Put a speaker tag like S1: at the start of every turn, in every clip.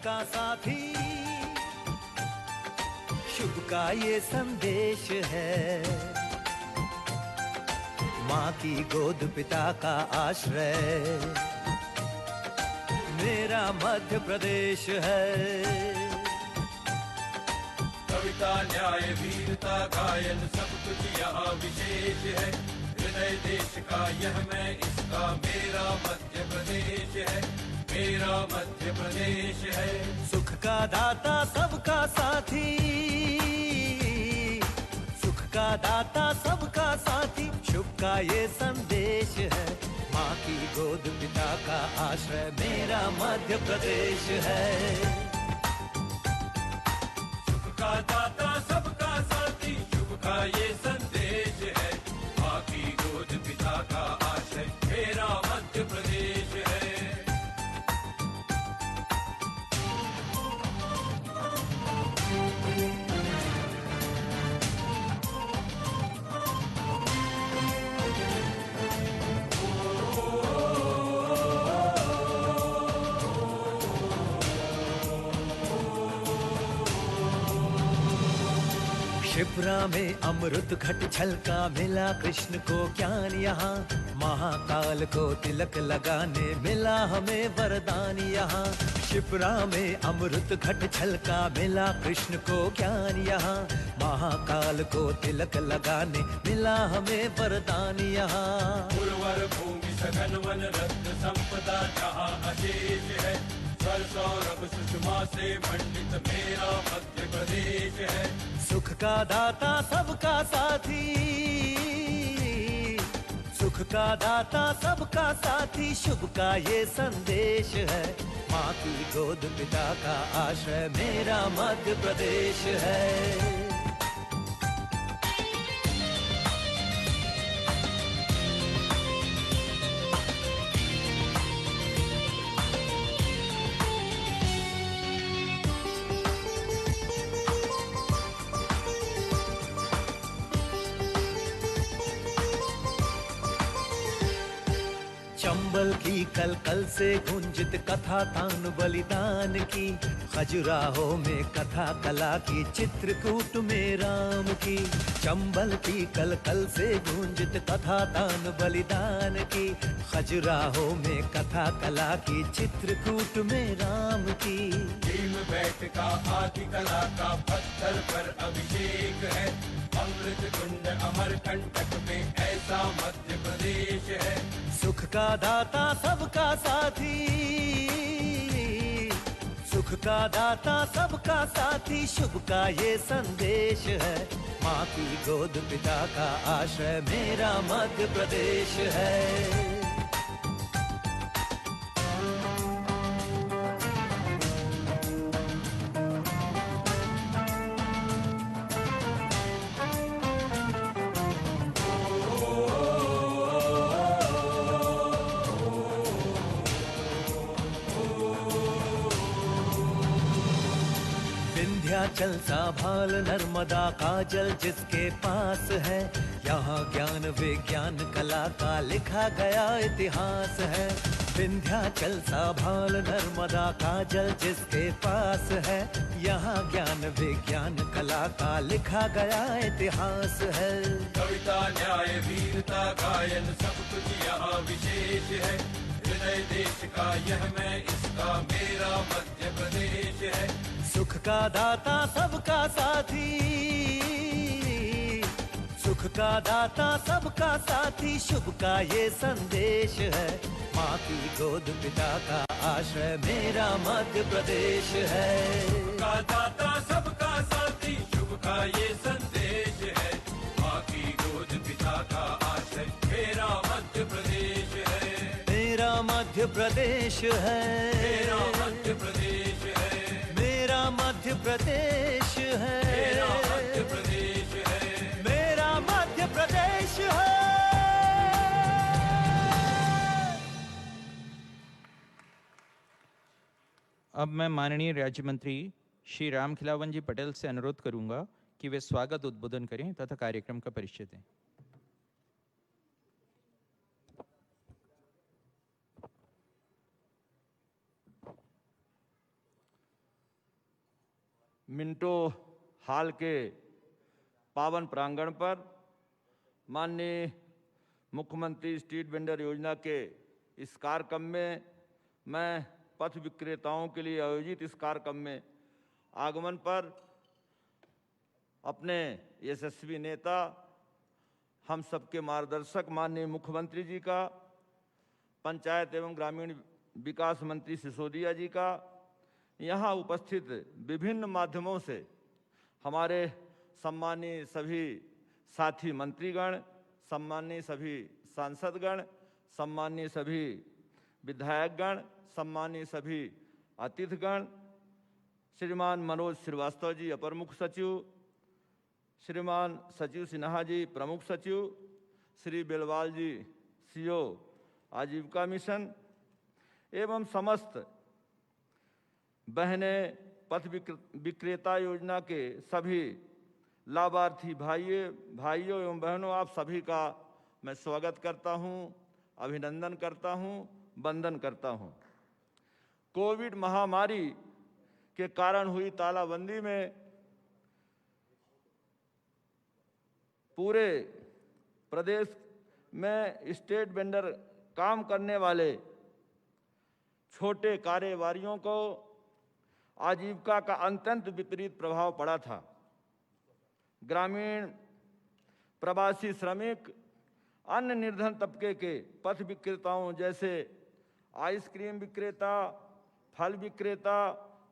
S1: सबका साथी, शुभ का ये संदेश है। माँ की गोद पिता का आश्रय, मेरा मध्य प्रदेश है।
S2: कविता न्याय वीरता गायन सब कुछ यहाँ विशेष है। हृदय देश का यह मैं इसका मेरा मध्य प्रदेश है, मेरा मध्य प्रदेश है।
S1: सुख का दाता सबका साथी, सुख का दाता सबका साथी, शुभ का ये संदेश है। माँ की गोद पिता का आश्रय, मेरा मध्य प्रदेश है।
S2: सुख का दाता सबका साथी, शुभ का ये संदेश है। माँ की गोद पिता का आश्रय, मेरा मध्य प्रदेश है।
S1: शिप्रा में अमृत घट छलका, मिला कृष्ण को ज्ञान यहाँ। महाकाल को तिलक लगाने मिला हमें वरदान यहाँ। शिप्रा में अमृत घट छलका, मिला कृष्ण को ज्ञान यहाँ। महाकाल को तिलक लगाने मिला हमें वरदान यहाँ।
S2: उर्वर भूमि सघन वन रत्न संपदा जहाँ अशेष है। स्वर सौरभ सुषमा से मंडित मेरा मध्य प्रदेश है।
S1: सुख का दाता सबका साथी, सुख का दाता सबका साथी, शुभ का ये संदेश है। माँ की गोद पिता का आश्रय, मेरा मध्य प्रदेश है। चंबल की कल कल से गुंजित कथा, तान बलिदान की। खजुराहो में कथा कला की, चित्रकूट में राम की। चंबल की कल कल से गुंजित कथा, तान बलिदान की। खजुराहो में कथा कला की, चित्रकूट में राम की।
S2: भीम बैठ का आदि कला का पत्थर पर अभिषेक है। अमृत कुंड अमरकंटक में ऐसा मध्य प्रदेश है।
S1: सुख का दाता सबका साथी, सुख का दाता सबका साथी, शुभ का ये संदेश है। माँ की गोद पिता का आश्रय, मेरा मध्य प्रदेश है। विंध्याचल सा भाल नर्मदा का जल जिसके पास है। यहाँ ज्ञान विज्ञान कला का लिखा गया इतिहास है। विंध्याचल सा भाल नर्मदा का जल जिसके पास है। यहाँ ज्ञान विज्ञान कला का लिखा गया इतिहास है।
S2: कविता न्याय वीरता गायन सब कुछ यहाँ विशेष है। हृदय देश का यह मैं इसका मेरा मध्य प्रदेश है।
S1: सुख का दाता सबका साथी, सुख का दाता सबका साथी, शुभ का ये संदेश है। माँ की गोद पिता का आश्रय, मेरा मध्य प्रदेश है।
S2: का दाता सबका साथी, शुभ का ये संदेश है। माँ की गोद पिता का आश्रय, मेरा मध्य प्रदेश है।
S1: मेरा मध्य प्रदेश है,
S2: मेरा मध्य प्रदेश है।
S1: मेरा मध्य प्रदेश है,
S2: मेरा मध्य प्रदेश है।
S1: मेरा मध्य प्रदेश है।
S3: अब मैं माननीय राज्य मंत्री श्री राम खिलावन जी पटेल से अनुरोध करूंगा कि वे स्वागत उद्बोधन करें तथा कार्यक्रम का परिचय दें।
S4: मिंटो हाल के पावन प्रांगण पर माननीय मुख्यमंत्री स्ट्रीट वेंडर योजना के इस कार्यक्रम में मैं पथ विक्रेताओं के लिए आयोजित इस कार्यक्रम में आगमन पर अपने यशस्वी नेता, हम सबके मार्गदर्शक माननीय मुख्यमंत्री जी का, पंचायत एवं ग्रामीण विकास मंत्री सिसोदिया जी का, यहाँ उपस्थित विभिन्न माध्यमों से हमारे सम्मानीय सभी साथी मंत्रीगण, सम्मानीय सभी सांसदगण, सम्मानीय सभी विधायकगण, सम्मानीय सभी अतिथिगण, श्रीमान मनोज श्रीवास्तव जी अपर मुख्य सचिव, श्रीमान सचिव सिन्हा जी प्रमुख सचिव, श्री बेलवाल जी सीओ आजीविका मिशन एवं समस्त बहनें पथ विक्रेता योजना के सभी लाभार्थी भाइयों एवं बहनों, आप सभी का मैं स्वागत करता हूं, अभिनंदन करता हूं, वंदन करता हूं। कोविड महामारी के कारण हुई तालाबंदी में पूरे प्रदेश में स्ट्रीट वेंडर काम करने वाले छोटे कारोबारियों को आजीविका का अत्यंत विपरीत प्रभाव पड़ा था। ग्रामीण, प्रवासी श्रमिक, अन्य निर्धन तबके के पथ विक्रेताओं जैसे आइसक्रीम विक्रेता, फल विक्रेता,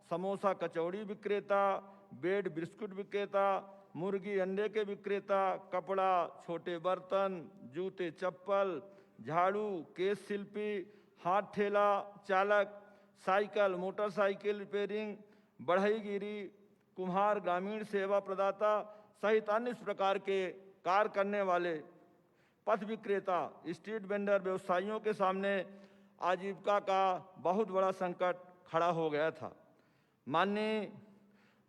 S4: समोसा कचौड़ी विक्रेता, ब्रेड बिस्कुट विक्रेता, मुर्गी अंडे के विक्रेता, कपड़ा, छोटे बर्तन, जूते चप्पल, झाड़ू, केश शिल्पी, हाथ ठेला चालक, साइकिल मोटरसाइकिल रिपेयरिंग, बढ़ईगिरी, कुम्हार, ग्रामीण सेवा प्रदाता सहित अन्य प्रकार के कार्य करने वाले पथ विक्रेता, स्ट्रीट वेंडर व्यवसायियों के सामने आजीविका का बहुत बड़ा संकट खड़ा हो गया था। माननीय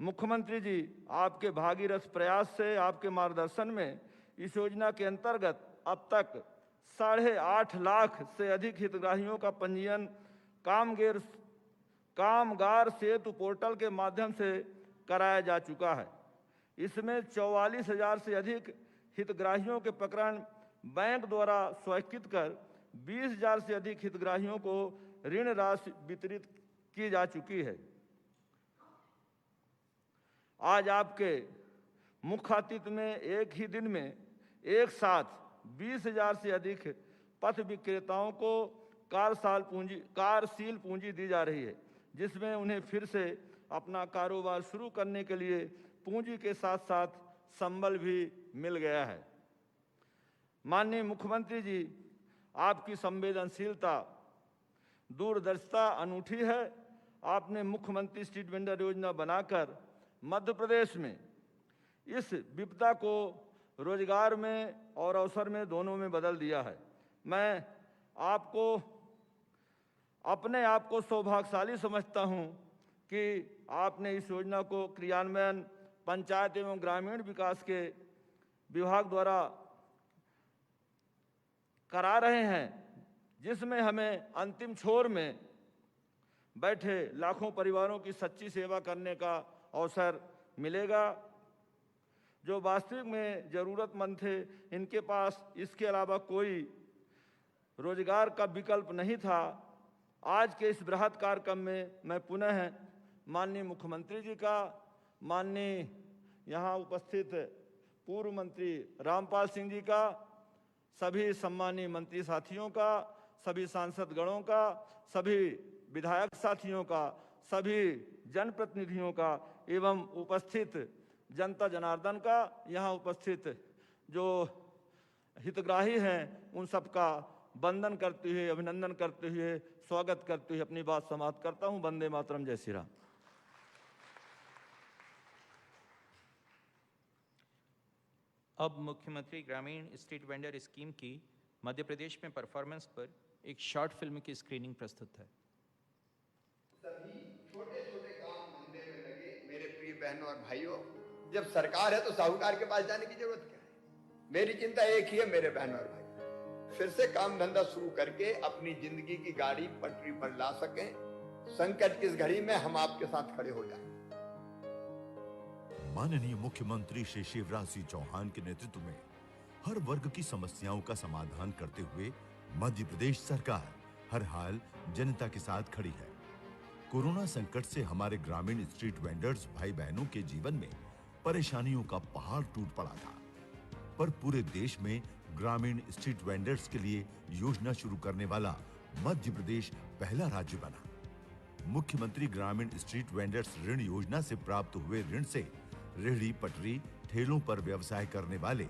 S4: मुख्यमंत्री जी, आपके भागीरथ प्रयास से, आपके मार्गदर्शन में इस योजना के अंतर्गत अब तक 8.5 लाख से अधिक हितग्राहियों का पंजीयन कामगार सेतु पोर्टल के माध्यम से कराया जा चुका है। इसमें 44,000 से अधिक हितग्राहियों के प्रकरण बैंक द्वारा स्वीकृत कर 20,000 से अधिक हितग्राहियों को ऋण राशि वितरित की जा चुकी है। आज आपके मुख्य अतिथि में एक ही दिन में एक साथ 20,000 से अधिक पथ विक्रेताओं को कार्यशील पूंजी दी जा रही है, जिसमें उन्हें फिर से अपना कारोबार शुरू करने के लिए पूंजी के साथ साथ संबल भी मिल गया है। माननीय मुख्यमंत्री जी, आपकी संवेदनशीलता, दूरदर्शिता अनूठी है। आपने मुख्यमंत्री स्ट्रीट वेंडर योजना बनाकर मध्य प्रदेश में इस विपदा को रोजगार में और अवसर में दोनों में बदल दिया है। मैं अपने आप को सौभाग्यशाली समझता हूं कि आपने इस योजना को क्रियान्वयन पंचायत एवं ग्रामीण विकास के विभाग द्वारा करा रहे हैं, जिसमें हमें अंतिम छोर में बैठे लाखों परिवारों की सच्ची सेवा करने का अवसर मिलेगा। जो वास्तविक में ज़रूरतमंद थे, इनके पास इसके अलावा कोई रोजगार का विकल्प नहीं था। आज के इस बृहद कार्यक्रम में मैं पुनः माननीय मुख्यमंत्री जी का, माननीय यहाँ उपस्थित पूर्व मंत्री रामपाल सिंह जी का, सभी सम्मानीय मंत्री साथियों का, सभी सांसद गणों का, सभी विधायक साथियों का, सभी जनप्रतिनिधियों का एवं उपस्थित जनता जनार्दन का, यहाँ उपस्थित जो हितग्राही हैं, उन सबका वंदन करते हुए, अभिनंदन करते हुए, स्वागत करते हुए अपनी बात समाप्त करता हूँ। वंदे मातरम, जय श्री राम।
S3: अब मुख्यमंत्री ग्रामीण स्ट्रीट वेंडर स्कीम की मध्य प्रदेश में परफॉर्मेंस पर एक शॉर्ट फिल्म की स्क्रीनिंग प्रस्तुत है।
S5: सभी छोटे छोटे काम धंधे में लगे मेरे प्रिय बहनों और भाइयों, जब सरकार है तो साहूकार के पास जाने की जरूरत क्या है। मेरी चिंता एक ही है मेरे बहनों और भाई, फिर से काम धंधा शुरू करके अपनी जिंदगी की गाड़ी पटरी पर ला सकें। संकट की इस घड़ी में हम आपके साथ खड़े हो जाएं।
S6: माननीय मुख्यमंत्री श्री शिवराज सिंह चौहान के नेतृत्व में हर वर्ग की समस्याओं का समाधान करते हुए मध्य प्रदेश सरकार हर हाल जनता के साथ खड़ी है। कोरोना संकट से हमारे ग्रामीण स्ट्रीट वेंडर्स भाई बहनों के जीवन में परेशानियों का पहाड़ टूट पड़ा था, पर पूरे देश में ग्रामीण स्ट्रीट वेंडर्स के लिए योजना शुरू करने वाला मध्य प्रदेश पहला राज्य बना। मुख्यमंत्री ग्रामीण स्ट्रीट वेंडर्स ऋण योजना से प्राप्त हुए ऋण से रेहड़ी पटरी ठेलों पर व्यवसाय करने वाले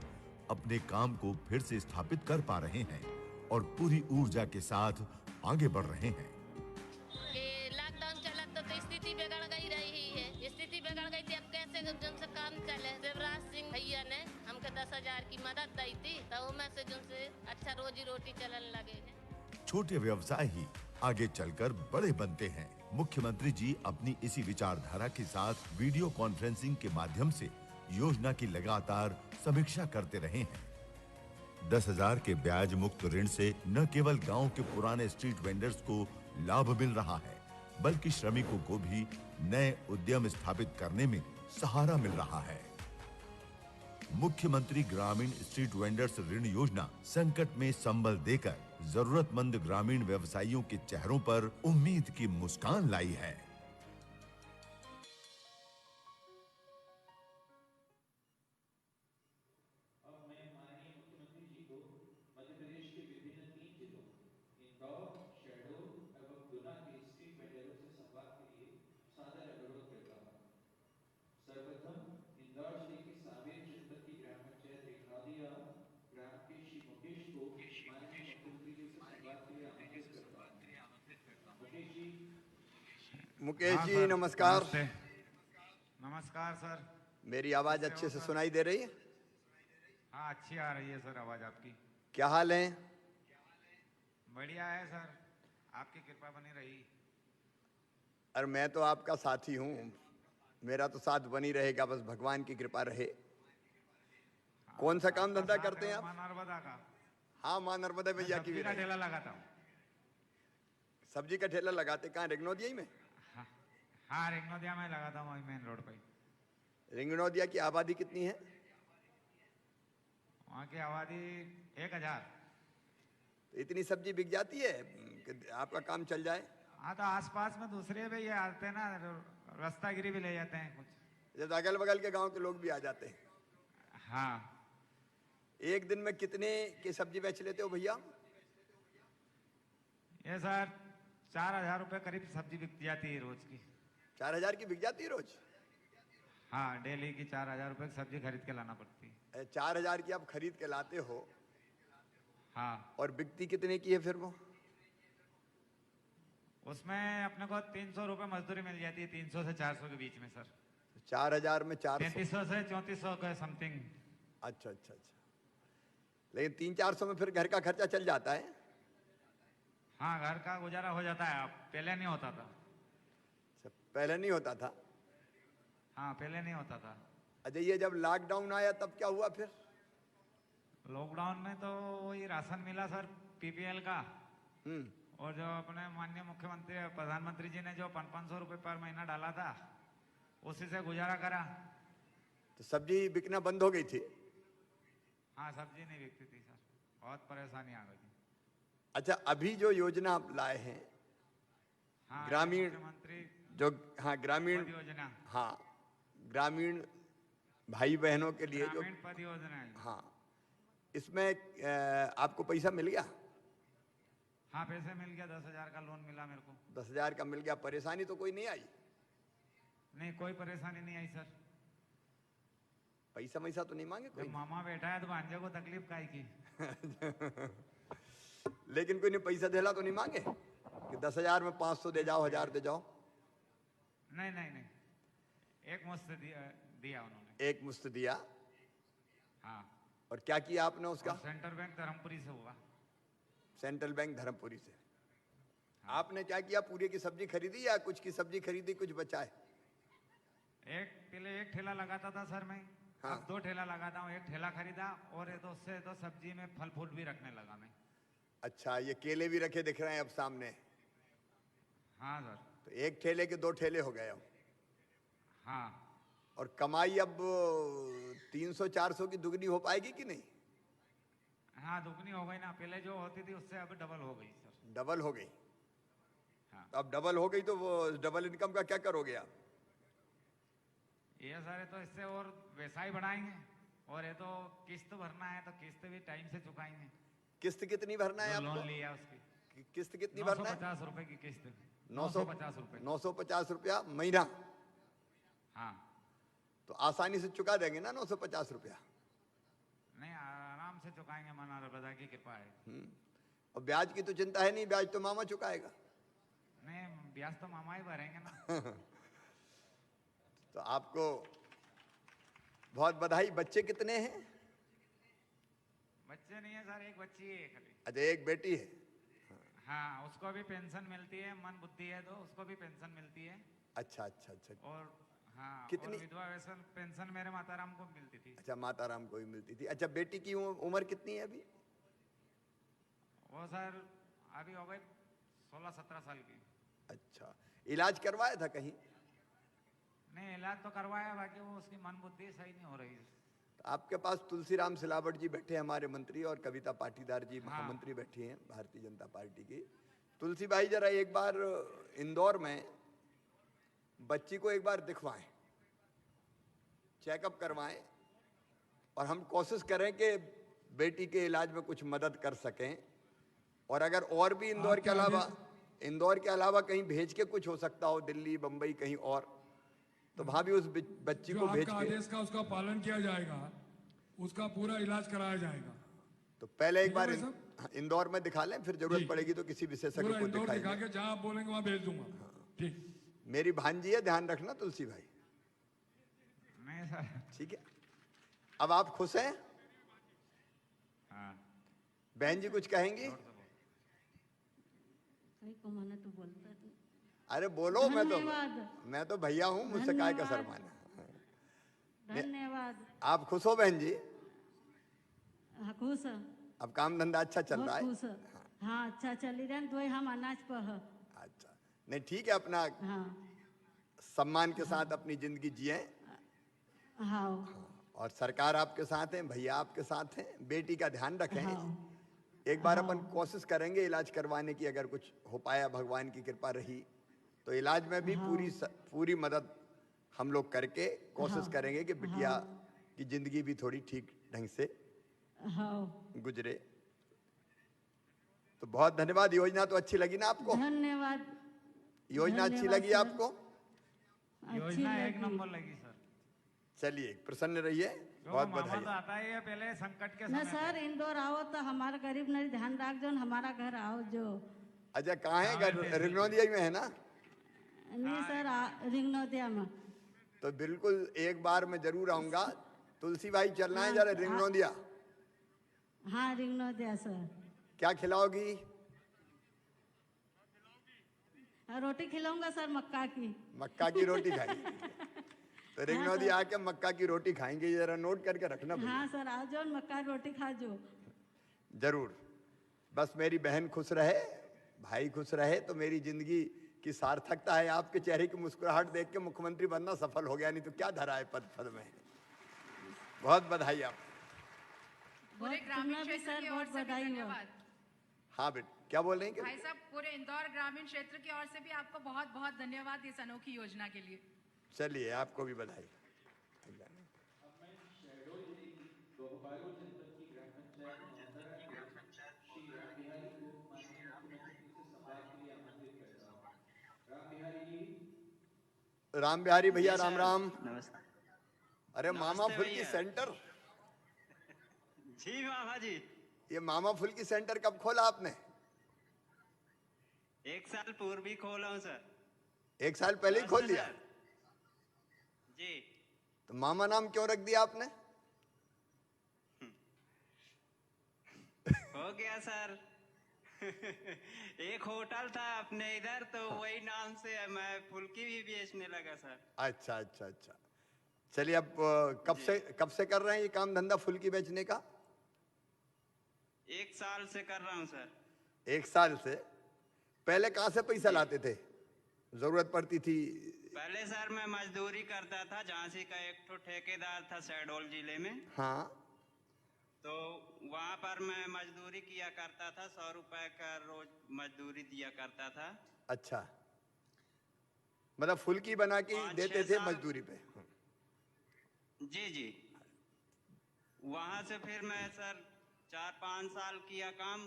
S6: अपने काम को फिर से स्थापित कर पा रहे हैं और पूरी ऊर्जा के साथ आगे बढ़ रहे हैं।
S7: लॉकडाउन चला तो स्थिति बिगड़ गई रही है। स्थिति बिगड़ गई थी, अब कैसे जिनसे काम चले। शिवराज सिंह भैया ने हमको 10,000 की मदद दी थी, तो मैं से जिनसे अच्छा रोजी रोटी चलने लगे हैं।
S6: छोटे व्यवसाय ही आगे चलकर बड़े बनते हैं। मुख्यमंत्री जी अपनी इसी विचारधारा के साथ वीडियो कॉन्फ्रेंसिंग के माध्यम से योजना की लगातार समीक्षा करते रहे हैं। 10,000 के ब्याज मुक्त ऋण से न केवल गांव के पुराने स्ट्रीट वेंडर्स को लाभ मिल रहा है, बल्कि श्रमिकों को भी नए उद्यम स्थापित करने में सहारा मिल रहा है। मुख्यमंत्री ग्रामीण स्ट्रीट वेंडर्स ऋण योजना संकट में संबल देकर जरूरतमंद ग्रामीण व्यवसायियों के चेहरों पर उम्मीद की मुस्कान लाई है।
S5: मुकेश
S8: हाँ
S5: जी
S8: सर,
S5: नमस्कार।
S8: नमस्ते। नमस्कार सर।
S5: मेरी आवाज अच्छे से सुनाई दे रही है?
S8: हाँ, अच्छी आ रही है सर आवाज आपकी।
S5: क्या हाल है?
S8: बढ़िया है सर, आपकी कृपा बनी रही।
S5: और मैं तो आपका साथी हूँ, मेरा तो साथ बनी रहेगा, बस भगवान की कृपा रहे। कौन सा काम धंधा करते हैं आप?
S8: मां नर्मदा का।
S5: हाँ, मां नर्मदा भैया की
S8: सब्जी का
S5: भी
S8: ठेला लगाता हूँ।
S5: सब्जी का ठेला लगाते कहाँ? रिंगनौदिया में?
S8: हाँ, रिंगनौदिया में लगाता हूँ, वही मेन रोड पे।
S5: रिंगनौदिया की आबादी कितनी है?
S8: वहाँ की आबादी 1,000।
S5: तो इतनी सब्जी बिक जाती है कि आपका काम चल जाए?
S8: हाँ, तो आसपास में दूसरे भी ये आते हैं ना, रास्तागिरी भी ले जाते हैं कुछ।
S5: जब अगल बगल के गांव के लोग भी आ जाते हैं।
S8: हाँ।
S5: एक दिन में कितने की सब्जी बेच लेते हो भैया?
S8: ये सर 4,000 रुपये करीब सब्जी बिक जाती है रोज की।
S5: 4,000 की बिक जाती है रोज?
S8: हाँ, डेली की 4,000 रुपये की सब्जी खरीद के लाना पड़ती है।
S5: 4,000 की आप खरीद के लाते हो?
S8: हाँ।
S5: और बिकती कितने की है फिर वो?
S8: उसमें अपने को 300 रुपये मजदूरी मिल जाती है, 300 से 400 के बीच में सर।
S5: 4,000 में 400?
S8: 3300 से 3400 का समथिंग।
S5: अच्छा अच्छा अच्छा। लेकिन 300-400 में फिर घर का खर्चा चल जाता है?
S8: हाँ, घर का गुजारा हो जाता है, अब पहले नहीं होता था।
S5: अच्छा, पहले नहीं होता था?
S8: हाँ, पहले नहीं होता था।
S5: अच्छा, ये जब लॉकडाउन आया तब क्या हुआ फिर?
S8: लॉकडाउन में तो वही राशन मिला सर, पीपीएल का। और जो अपने माननीय मुख्यमंत्री प्रधानमंत्री जी ने जो 500 रुपये पर महीना डाला था, उसी से गुजारा करा।
S5: तो सब्जी बिकना बंद हो गई थी?
S8: हाँ, सब्जी नहीं बिकती थी सर, बहुत परेशानी आ गई थी।
S5: अच्छा, अभी जो योजना आप लाए हैं,
S8: हाँ,
S5: ग्रामीण
S8: मुख्यमंत्री
S5: जो, हाँ ग्रामीण
S8: पद योजना,
S5: हाँ ग्रामीण भाई बहनों के लिए जो,
S8: ग्रामीण पद योजना है।
S5: हाँ, इसमें आपको पैसा मिल गया?
S8: हाँ, पैसे मिल गया, 10,000 का लोन मिला मेरे को।
S5: 10,000 का मिल गया। परेशानी तो कोई नहीं आई?
S8: नहीं, कोई परेशानी नहीं आई सर।
S5: पैसा वैसा तो नहीं मांगे कोई?
S8: जब मामा बैठा है तो भांजे को तकलीफ काहे की।
S5: लेकिन कोई ने पैसा देला तो नहीं मांगे कि 10,000 में 500 दे जाओ, 1,000 दे जाओ?
S8: नहीं नहीं नहीं, एक मुश्त दिया उन्होंने।
S5: एक मुश्त दिया?
S8: हाँ।
S5: और क्या किया आपने उसका?
S8: सेंट्रल बैंक धर्मपुरी से हुआ।
S5: सेंट्रल बैंक धर्मपुरी से। आपने क्या किया? पूरी की सब्जी खरीदी या कुछ की सब्जी खरीदी, कुछ बचाए?
S8: पहले एक ठेला लगाता था सर मैं।
S5: हाँ।
S8: अब 2 ठेला लगाता हूँ। एक ठेला खरीदा और ये तो उससे तो सब्जी में फल फूल भी रखने लगा मैं।
S5: अच्छा, ये केले भी रखे दिख रहे हैं अब सामने।
S8: हाँ सर।
S5: तो एक ठेले के 2 ठेले हो गए अब।
S8: हाँ।
S5: और कमाई अब 300-400 की दुगनी हो पाएगी कि नहीं?
S8: हाँ दुगनी हो गई ना, पहले जो होती थी उससे अब डबल हो गई सर।
S5: डबल हो गई।
S8: हाँ।
S5: अब डबल हो गई तो वो डबल इनकम का क्या करोगे आप?
S8: ये सर है तो इससे और वैसा ही बढ़ाएंगे, और ये तो किस्त भरना है तो किस्त भी टाइम से चुकाएंगे।
S5: किस्त कितनी भरना है
S8: जो
S5: आपको?
S8: लोन लिया उसकी
S5: किस्त कितनी भरना है?
S8: 950 रुपए की किस्त।
S5: 950
S8: रुपए।
S5: 950 रुपया महीना।
S8: हाँ
S5: तो आसानी से चुका देंगे ना 950 रुपया?
S8: नहीं, आराम से चुकाएंगे, माना रबदा की कृपा है।
S5: और ब्याज की तो चिंता है नहीं, ब्याज तो मामा चुकाएगा।
S8: नहीं, ब्याज तो मामा ही भरेंगे ना।
S5: तो आपको बहुत बधाई। बच्चे कितने हैं?
S8: बच्चे नहीं है सर, एक बच्ची है खाली।
S5: अच्छा, एक बेटी है।
S8: हाँ, उसको भी पेंशन मिलती है, मन बुद्धि है तो उसको भी पेंशन मिलती है।
S5: अच्छा अच्छा अच्छा।
S8: और हाँ,
S5: कितनी?
S8: और विधवा पेंशन मेरे माताराम को मिलती थी।
S5: अच्छा, माताराम को भी मिलती थी। अच्छा, बेटी की उम्र कितनी है अभी?
S8: वो सर अभी हो गई 16-17 साल की।
S5: अच्छा, इलाज करवाया था कहीं?
S8: नहीं, इलाज तो करवाया, बाकी वो उसकी मन बुद्धि सही नहीं हो रही।
S5: आपके पास तुलसीराम सिलावट जी बैठे हैं, हमारे मंत्री, और कविता पाटीदार जी महामंत्री बैठी हैं भारतीय जनता पार्टी की। तुलसी भाई, जरा एक बार इंदौर में बच्ची को एक बार दिखवाएं, चेकअप करवाएं, और हम कोशिश करें कि बेटी के इलाज में कुछ मदद कर सकें। और अगर और भी इंदौर के अलावा कहीं भेज के कुछ हो सकता हो, दिल्ली, बंबई, कहीं और, तो वहां भी उस बच्ची को भेज के
S9: आदेश का उसका पालन किया जाएगा, उसका पूरा इलाज कराया जाएगा।
S5: तो पहले एक बार इंदौर में दिखा लें, फिर जरूरत पड़ेगी तो किसी विशेषज्ञ को
S9: दिखा
S5: दिखाएंगे।
S9: के जहां आप बोलेंगे वहां भेज दूंगा। ठीक।
S5: मेरी भांजी है, ध्यान रखना तुलसी भाई।
S8: नहीं सर।
S5: ठीक है। अब आप खुश हैं?
S8: हाँ।
S5: बहन जी कुछ कहेंगी?
S10: तो बोलता है।
S5: अरे बोलो, मैं तो भैया हूं, मुझसे काय का शर्माना।
S10: धन्यवाद।
S5: आप खुश हो बहन जी?
S10: हाँ, खुश है।
S5: अब काम धंधा अच्छा चल रहा है?
S10: खुश है। हाँ, अच्छा चली रहा है, तो हम अनाज पर है।
S5: अच्छा, नहीं ठीक है, अपना
S10: हाँ,
S5: सम्मान के साथ अपनी जिंदगी जिए।
S10: हाँ,
S5: और सरकार आपके साथ है, भैया आपके साथ हैं। बेटी का ध्यान रखें।
S10: हाँ,
S5: एक बार अपन कोशिश करेंगे इलाज करवाने की, अगर कुछ हो पाया, भगवान की कृपा रही तो इलाज में भी पूरी मदद हम लोग करके कोशिश करेंगे कि बिटिया की जिंदगी भी थोड़ी ठीक ढंग से गुजरे। तो बहुत धन्यवाद। योजना तो अच्छी लगी ना आपको?
S10: धन्यवाद।
S5: योजना अच्छी लगी आपको?
S8: योजना एक नंबर लगी सर।
S5: चलिए, प्रसन्न रहिए, बहुत बधाई।
S8: तो आता ही है पहले संकट के
S10: न
S8: समय।
S10: सर, इंदौर आओ तो हमारा गरीब नहीं ध्यान रख जो, हमारा घर आओ जो।
S5: अच्छा, कहाँ है घर? रिंगनौदिया में है ना?
S10: नहीं सर, रिंगनौदिया में।
S5: तो बिल्कुल एक बार मैं जरूर आऊंगा। तुलसी भाई, चलना है जरा रिंगनौदिया।
S10: हाँ, रिंगनौदिया सर।
S5: क्या खिलाओगी?
S10: रोटी खिलाऊंगा सर, मक्का की।
S5: मक्का की रोटी खाएंगे? तो रिंगनौदिया आके मक्का की रोटी खाएंगे, जरा नोट करके रखना।
S10: हाँ सर, आ जाओ, मक्का रोटी खा जो।
S5: जरूर। बस मेरी बहन खुश रहे, भाई खुश रहे, तो मेरी जिंदगी की सार्थकता है। आपके चेहरे की मुस्कुराहट देख के मुख्यमंत्री बनना सफल हो गया, नहीं तो क्या धरा है पद में। बहुत बधाई आप।
S11: पूरे ग्रामीण क्षेत्र की ओर से भी धन्यवाद।
S5: हाँ बेटा, क्या बोल रहे हैं?
S11: भाई साहब, पूरे इंदौर ग्रामीण क्षेत्र की ओर से भी आपको बहुत बहुत धन्यवाद इस अनोखी योजना के लिए।
S5: चलिए, आपको भी बधाई। राम बिहारी भैया, राम राम।
S12: नमस्ते।
S5: अरे मामा फुल्की सेंटर।
S12: जी मामा जी।
S5: ये मामा फुल्की सेंटर कब खोला आपने?
S12: 1 साल पूर्व ही खोला हूँ सर।
S5: 1 साल पहले ही खोल दिया?
S12: जी।
S5: तो मामा नाम क्यों रख दिया आपने?
S12: हो गया सर। एक होटल था अपने इधर, तो वही नाम से मैं फुल्की भी बेचने लगा सर।
S5: अच्छा अच्छा अच्छा। चलिए, अब कब से कर रहे हैं ये काम धंधा फुल्की बेचने का?
S12: 1 साल से कर रहा हूँ सर।
S5: 1 साल से? पहले कहाँ से पैसा लाते थे? जरूरत पड़ती थी
S12: पहले सर मैं मजदूरी करता था, झांसी का एक तो ठेकेदार था शहडोल जिले में।
S5: हाँ।
S12: तो वहाँ पर मैं मजदूरी किया करता था, 100 रुपए का रोज मजदूरी दिया करता था।
S5: अच्छा, मतलब फुल्की बना के देते थे मजदूरी पे?
S12: जी जी। वहां से फिर मैं सर 4-5 साल किया काम,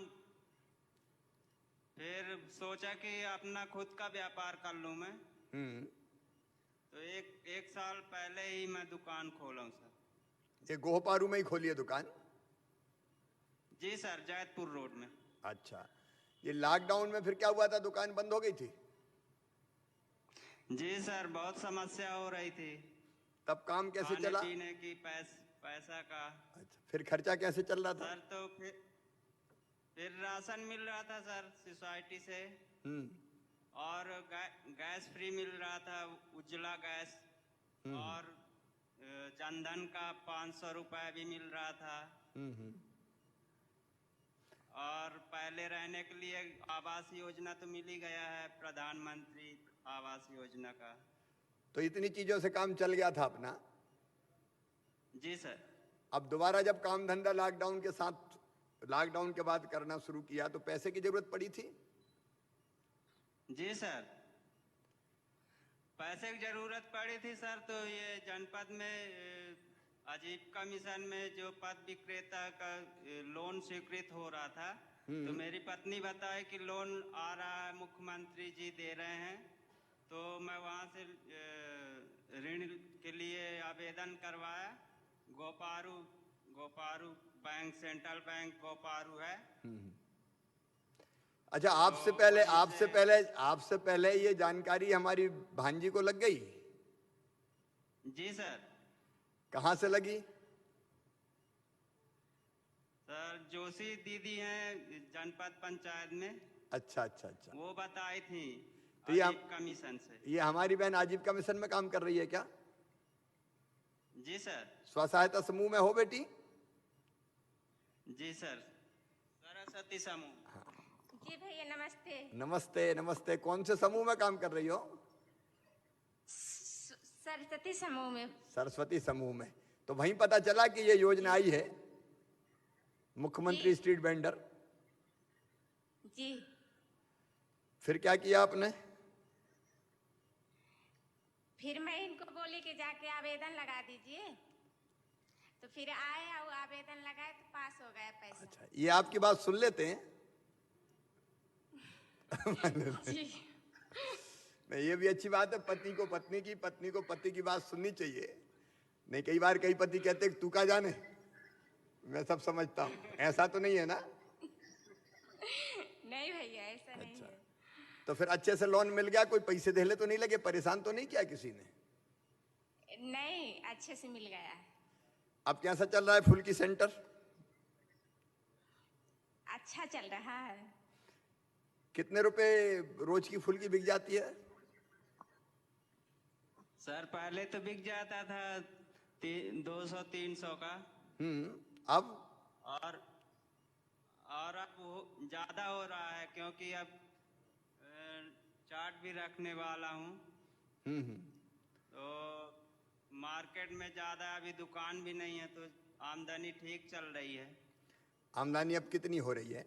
S12: फिर सोचा कि अपना खुद का व्यापार कर लूं मैं। तो एक साल पहले ही मैं दुकान खोला हूं सर।
S5: ये गोहपारू में ही खोली है दुकान?
S12: जी सर, जैतपुर रोड में।
S5: अच्छा, ये लॉकडाउन में फिर क्या हुआ था, दुकान बंद हो गई थी?
S12: जी सर, बहुत समस्या हो रही थी।
S5: तब काम कैसे चला?
S12: खाने पीने की, पैसा का।
S5: अच्छा, फिर खर्चा कैसे चल रहा था?
S12: सर तो फिर राशन मिल रहा था सर सोसाइटी से, और गैस फ्री मिल रहा था, उज्ज्वला गैस, और जनधन का 500 रुपए भी मिल रहा था। और पहले रहने के लिए आवास योजना तो मिल ही गया है, प्रधानमंत्री आवास योजना का।
S5: तो इतनी चीजों से काम चल गया था अपना?
S12: जी सर।
S5: अब दोबारा जब काम धंधा लॉकडाउन के साथ, लॉकडाउन के बाद करना शुरू किया तो पैसे की जरूरत पड़ी थी?
S12: जी सर, पैसे की जरूरत पड़ी थी सर। तो ये जनपद में आजीविका मिशन में जो पद विक्रेता का लोन स्वीकृत हो रहा था, तो मेरी पत्नी बताए कि लोन आ रहा है, मुख्यमंत्री जी दे रहे हैं। तो मैं वहां से ऋण के लिए आवेदन करवाया। गोपारू बैंक, सेंट्रल बैंक गोपारू है।
S5: अच्छा, आपसे पहले ये जानकारी हमारी भांजी को लग गई?
S12: जी सर।
S5: कहाँ से लगी?
S12: सर जोशी दीदी हैं जनपद पंचायत में।
S5: अच्छा अच्छा अच्छा,
S12: वो बताई थी
S5: तो ये
S12: आजीविका मिशन से।
S5: ये हमारी बहन आजीविका मिशन में काम कर रही है क्या?
S12: जी सर।
S5: स्व सहायता समूह में हो बेटी?
S12: जी सर, सरस्वती समूह।
S13: जी भैया नमस्ते।
S5: नमस्ते नमस्ते। कौन से समूह में काम कर रही हो?
S13: सरस्वती समूह में।
S5: सरस्वती समूह में। तो वहीं पता चला कि ये योजना आई है, मुख्यमंत्री स्ट्रीट वेंडर।
S13: जी।
S5: फिर क्या किया आपने?
S13: फिर मैं इनको बोली कि जाके आवेदन लगा दीजिए, तो फिर आए और आवेदन लगाए तो पास हो गया पैसा।
S5: अच्छा, ये आपकी बात सुन लेते हैं?
S13: जी।
S5: नहीं, ये भी अच्छी बात है, पति को पति की बात सुननी चाहिए। नहीं, कई बार कई पति कहते तू का जाने, मैं सब समझता हूँ, ऐसा तो नहीं है ना?
S13: नहीं भैया, ऐसा नहीं है।
S5: तो फिर अच्छे से लोन मिल गया? कोई पैसे देले तो नहीं लगे? परेशान तो नहीं किया किसी ने?
S13: नहीं, अच्छे से मिल गया।
S5: अब कैसा चल रहा है फुल्की सेंटर?
S13: अच्छा चल रहा है।
S5: कितने रुपए रोज की फुल्की बिक जाती है?
S12: सर पहले तो बिक जाता था 200-300 का।
S5: अब?
S12: और अब ज्यादा हो रहा है, क्योंकि अब चाट भी रखने वाला हूँ। तो मार्केट में ज्यादा अभी दुकान भी नहीं है, तो आमदनी ठीक चल रही है।
S5: आमदनी अब कितनी हो रही है?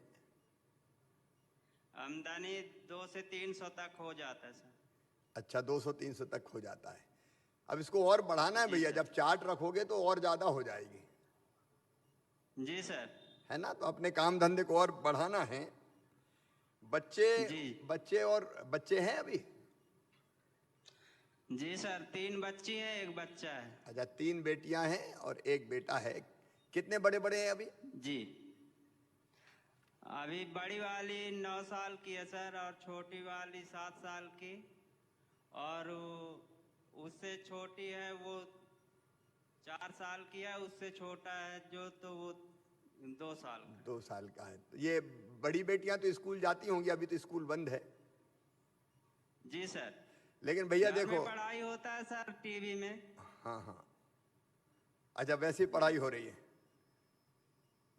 S12: आमदनी 200 से 300 तक हो जाता है सर।
S5: अच्छा, 200-300 तक हो जाता है। अब इसको और बढ़ाना है भैया, जब चाट रखोगे तो और ज्यादा हो जाएगी।
S12: जी सर।
S5: है ना? तो अपने काम धंधे को और बढ़ाना है। बच्चे हैं अभी?
S12: जी सर, 3 बच्ची हैं, 1 बच्चा है।
S5: अच्छा, 3 बेटियां हैं और 1 बेटा है। कितने बड़े बड़े हैं अभी?
S12: जी, अभी बड़ी वाली 9 साल की है सर, और छोटी वाली 7 साल की, और उससे छोटी है वो 4 साल की है, उससे छोटा है जो तो वो 2 साल का।
S5: 2 साल का है। तो ये बड़ी बेटियां तो स्कूल जाती होंगी, अभी तो स्कूल बंद है।
S12: जी सर।
S5: लेकिन भैया
S12: घर में
S5: देखो,
S12: पढ़ाई होता है सर टीवी में।
S5: हाँ हाँ, अच्छा वैसे ही पढ़ाई हो रही है।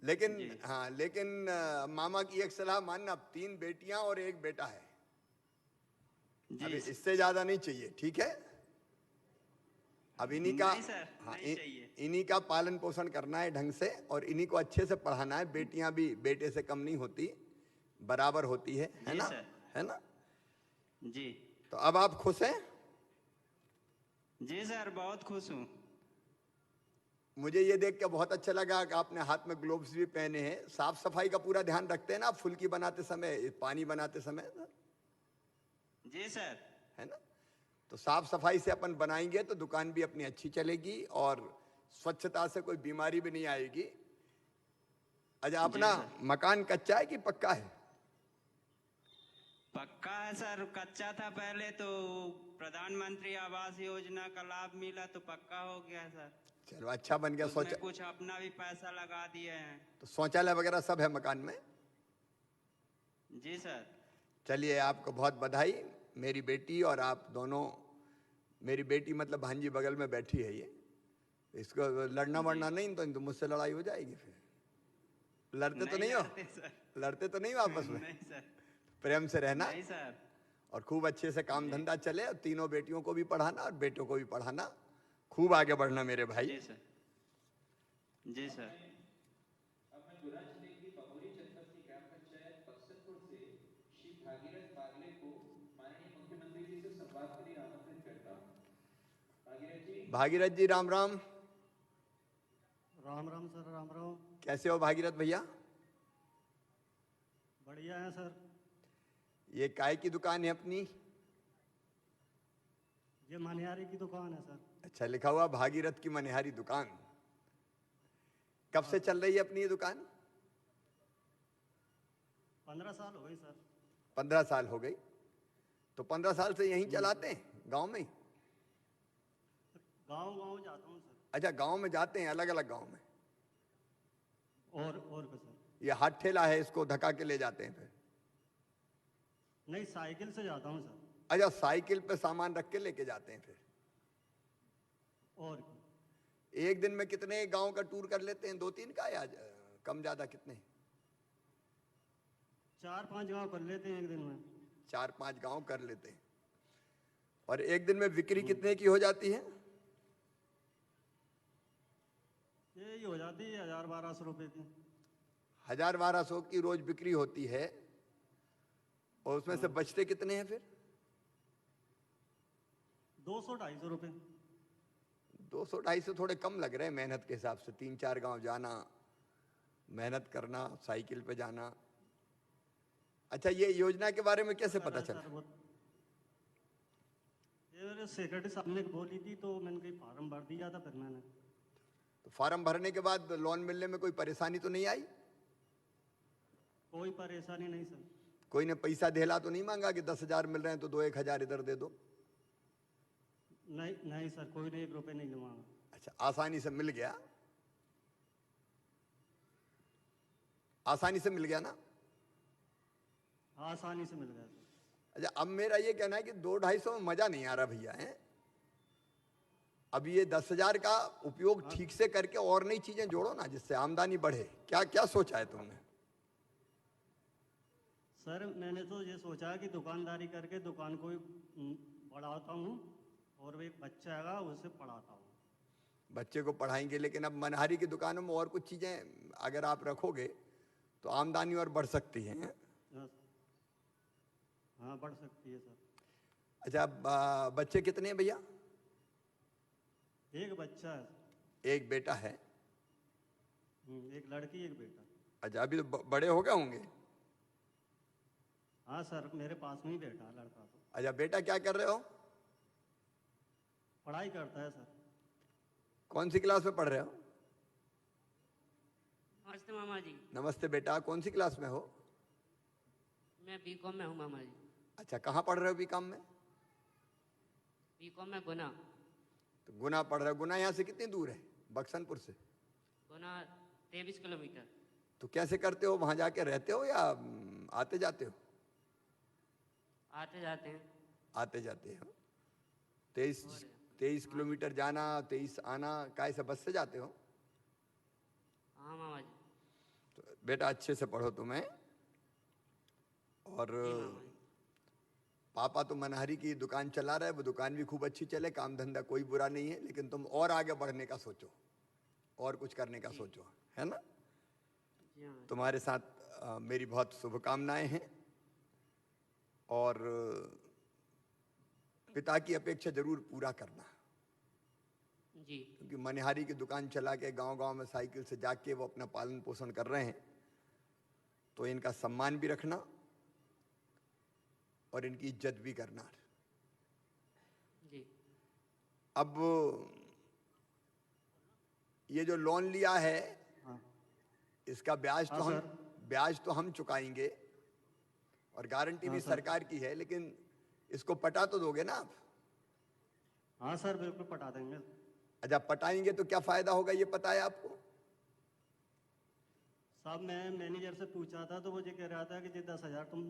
S5: लेकिन मामा की एक सलाह मानना, 3 बेटियां और 1 बेटा है। अभी इससे ज्यादा नहीं चाहिए, ठीक है? अब इन्हीं का
S12: नहीं सर,
S5: हाँ,
S12: नहीं चाहिए।
S5: इन्हीं का पालन पोषण करना है ढंग से, और इन्हीं को अच्छे से पढ़ाना है। बेटियां भी बेटे से कम नहीं होती, बराबर होती है
S12: जी
S5: ना?
S12: सर।
S5: है ना?
S12: जी
S5: तो अब आप खुश हैं?
S12: जी सर, बहुत खुश हूँ।
S5: मुझे ये देख के बहुत अच्छा लगा कि आपने हाथ में ग्लोव्स भी पहने हैं। साफ सफाई का पूरा ध्यान रखते हैं ना आप फुल्की बनाते समय, पानी बनाते समय?
S12: जी सर।
S5: है ना? तो साफ सफाई से अपन बनाएंगे तो दुकान भी अपनी अच्छी चलेगी और स्वच्छता से कोई बीमारी भी नहीं आएगी। अच्छा, अपना मकान कच्चा है कि पक्का है?
S12: पक्का है सर, कच्चा था पहले, तो प्रधानमंत्री आवास योजना का लाभ मिला तो पक्का हो गया सर।
S5: चलो अच्छा बन गया।
S12: उसमें कुछ अपना भी पैसा लगा दिए हैं।
S5: तो शौचालय वगैरह सब है मकान में?
S12: जी सर।
S5: चलिए, आपको बहुत बधाई। मेरी बेटी और आप दोनों, मेरी बेटी मतलब भांजी बगल में बैठी है, ये इसको लड़ना वड़ना नहीं तो मुझसे लड़ाई हो जाएगी फिर। लड़ते तो नहीं हो? लड़ते तो नहीं हो आपस में?
S12: नहीं सर।
S5: प्रेम से रहना।
S12: नहीं सर।
S5: और खूब अच्छे से काम धंधा चले, और तीनों बेटियों को भी पढ़ाना और बेटों को भी पढ़ाना। खूब आगे बढ़ना मेरे भाई।
S12: जी सर। जी सर।
S5: भागीरथ जी, राम राम।
S14: राम राम सर, राम राम।
S5: कैसे हो भागीरथ भैया?
S14: बढ़िया है सर।
S5: ये काय की दुकान है अपनी?
S14: ये मनिहारी की दुकान है सर।
S5: अच्छा, लिखा हुआ भागीरथ की मनिहारी दुकान। कब से चल रही है अपनी ये दुकान?
S14: 15 साल हो गई सर।
S5: 15 साल हो गई। तो 15 साल से यहीं चलाते हैं गांव में?
S14: गांव जाता हूँ सर।
S5: अच्छा, गांव में जाते हैं, अलग अलग गांव में?
S14: और क्या सर?
S5: ये हाथ ठेला है, इसको धक्का के ले जाते हैं फिर?
S14: नहीं, साइकिल से जाता हूँ सर।
S5: अच्छा, साइकिल पे सामान रख के लेके जाते हैं फिर?
S14: और
S5: एक दिन में कितने गांव का टूर कर लेते हैं? 2-3 का या कम ज्यादा कितने?
S14: 4-5 गांव कर लेते हैं एक दिन में।
S5: 4-5 गांव कर लेते हैं। और एक दिन में बिक्री कितने की हो जाती है?
S14: यही हो जाती है 1000-1200 रुपए की।
S5: 1000-1200 की रोज बिक्री होती है। और उसमें से बचते कितने हैं फिर?
S14: 200-250 रुपए।
S5: 200-250 थोड़े कम लग रहे हैं मेहनत के हिसाब से। 3-4 गांव जाना, मेहनत करना, साइकिल पे जाना। अच्छा, ये योजना के बारे में कैसे पता चला?
S14: ये मेरे सेक्रेटरी साहब ने बोली थी तो मैंने कहीं फार्म भर दिया था, फिर मैंने।
S5: तो फार्म भरने के बाद लोन मिलने में कोई परेशानी तो नहीं आई?
S14: कोई परेशानी नहीं सर।
S5: कोई ने पैसा धेला तो नहीं मांगा कि 10,000 मिल रहे हैं तो 2-1,000 इधर दे दो?
S14: नहीं सर, कोई ने 1 रुपए नहीं मांगा।
S5: अच्छा, आसानी से मिल गया? आसानी से मिल गया ना?
S14: आसानी से मिल गया सर।
S5: अच्छा, अब मेरा ये कहना है कि 200-250 में मजा नहीं आ रहा भैया है। अब ये 10,000 का उपयोग ठीक से करके और नई चीजें जोड़ो ना, जिससे आमदनी बढ़े। क्या क्या सोचा है तुमने?
S14: सर, मैंने तो ये सोचा कि दुकानदारी करके दुकान को बढ़ाता हूँ और वो एक बच्चा है उसे पढ़ाता हूँ।
S5: बच्चे को पढ़ाएंगे, लेकिन अब मनहारी की दुकानों में और कुछ चीजें अगर आप रखोगे तो आमदनी और बढ़ सकती है।
S14: हाँ, बढ़ सकती है सर।
S5: अच्छा, बच्चे कितने हैं भैया?
S14: एक बच्चा है।
S5: एक बेटा है?
S14: एक लड़की, एक बेटा।
S5: अच्छा, अभी तो बड़े हो गए होंगे?
S14: हाँ सर, मेरे पास में ही बैठा है लड़का तो।
S5: अच्छा, बेटा क्या कर रहे हो?
S14: पढ़ाई करता है सर।
S5: कौन सी क्लास में पढ़ रहे हो?
S15: नमस्ते मामा जी।
S5: नमस्ते बेटा, कौन सी क्लास में हो?
S15: मैं बीकॉम में हूँ मामा जी।
S5: अच्छा, कहाँ पढ़ रहे हो बीकॉम में?
S15: बीकॉम में गुना।
S5: तो गुना पढ़ रहे हो। गुना यहाँ से कितनी दूर है? बक्सनपुर से?
S15: गुना 23 किलोमीटर।
S5: तो कैसे करते हो? वहां जाके रहते हो या आते जाते हो?
S15: आते जाते हैं।
S5: आते जाते हो। 23 किलोमीटर जाना, 23 आना, काय से बस से जाते हो?
S15: हाँ मामा जी।
S5: तो बेटा अच्छे से पढ़ो तुम्हें, और पापा तो मनहरी की दुकान चला रहे, वो दुकान भी खूब अच्छी चले, काम धंधा कोई बुरा नहीं है, लेकिन तुम और आगे बढ़ने का सोचो, और कुछ करने का सोचो, है ना। तुम्हारे साथ मेरी बहुत शुभकामनाएं हैं, और पिता की अपेक्षा जरूर पूरा करना
S15: जी।
S5: क्योंकि मनिहारी की दुकान चला के गांव-गांव में साइकिल से जाके वो अपना पालन पोषण कर रहे हैं, तो इनका सम्मान भी रखना और इनकी इज्जत भी करना।
S15: जी।
S5: अब ये जो लोन लिया है, इसका ब्याज तो हम चुकाएंगे और गारंटी भी सरकार की है, लेकिन इसको पटा तो दोगे ना आप?
S14: हाँ सर, बिल्कुल पटा देंगे।
S5: अच्छा, पटाएंगे तो क्या फायदा होगा ये पता है आपको?
S14: साहब मैं मैनेजर से पूछा था तो वो ये कह रहा था कि जी 10,000 तुम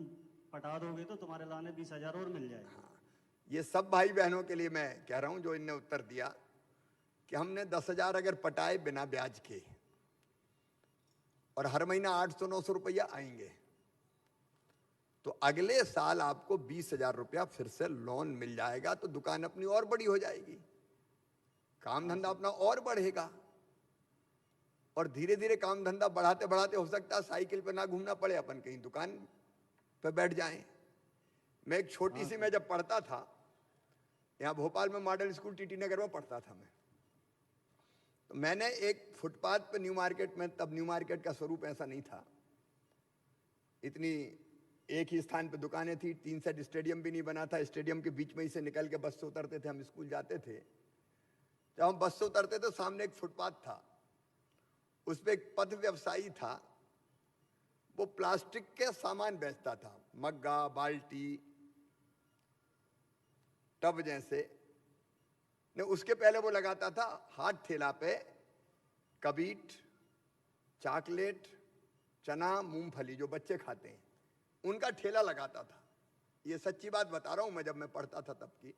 S14: पटा दोगे तो तुम्हारे लाने 20,000 और मिल जाएगा।
S5: हाँ, ये सब भाई बहनों के लिए मैं कह रहा हूं जो इनने उत्तर दिया कि हमने 10,000 अगर पटाए बिना ब्याज के और हर महीना 800-900 रुपया आएंगे, तो अगले साल आपको 20,000 रुपया फिर से लोन मिल जाएगा, तो दुकान अपनी और बड़ी हो जाएगी, काम धंधा अपना और बढ़ेगा, और धीरे धीरे काम धंधा बढ़ाते बढ़ाते हो सकता है साइकिल पे ना घूमना पड़े, अपन कहीं दुकान पे बैठ जाएं। मैं एक छोटी सी, मैं जब पढ़ता था यहाँ भोपाल में मॉडल स्कूल टीटी नगर में पढ़ता था मैं, तो मैंने एक फुटपाथ पे न्यू मार्केट में, तब न्यू मार्केट का स्वरूप ऐसा नहीं था, इतनी एक ही स्थान पे दुकानें थी, 3 साइड स्टेडियम भी नहीं बना था, स्टेडियम के बीच में ही से निकल के बस से उतरते थे, हम स्कूल जाते थे। जब हम बस से उतरते थे सामने एक फुटपाथ था, उस पे एक पथ व्यवसायी था, वो प्लास्टिक के सामान बेचता था, मग्गा, बाल्टी, टब जैसे ने। उसके पहले वो लगाता था हाथ ठेला पे कबीट, चॉकलेट, चना, मूंगफली जो बच्चे खाते हैं, उनका ठेला लगाता था। ये सच्ची बात बता रहा हूं मैं, जब मैं पढ़ता था तब की।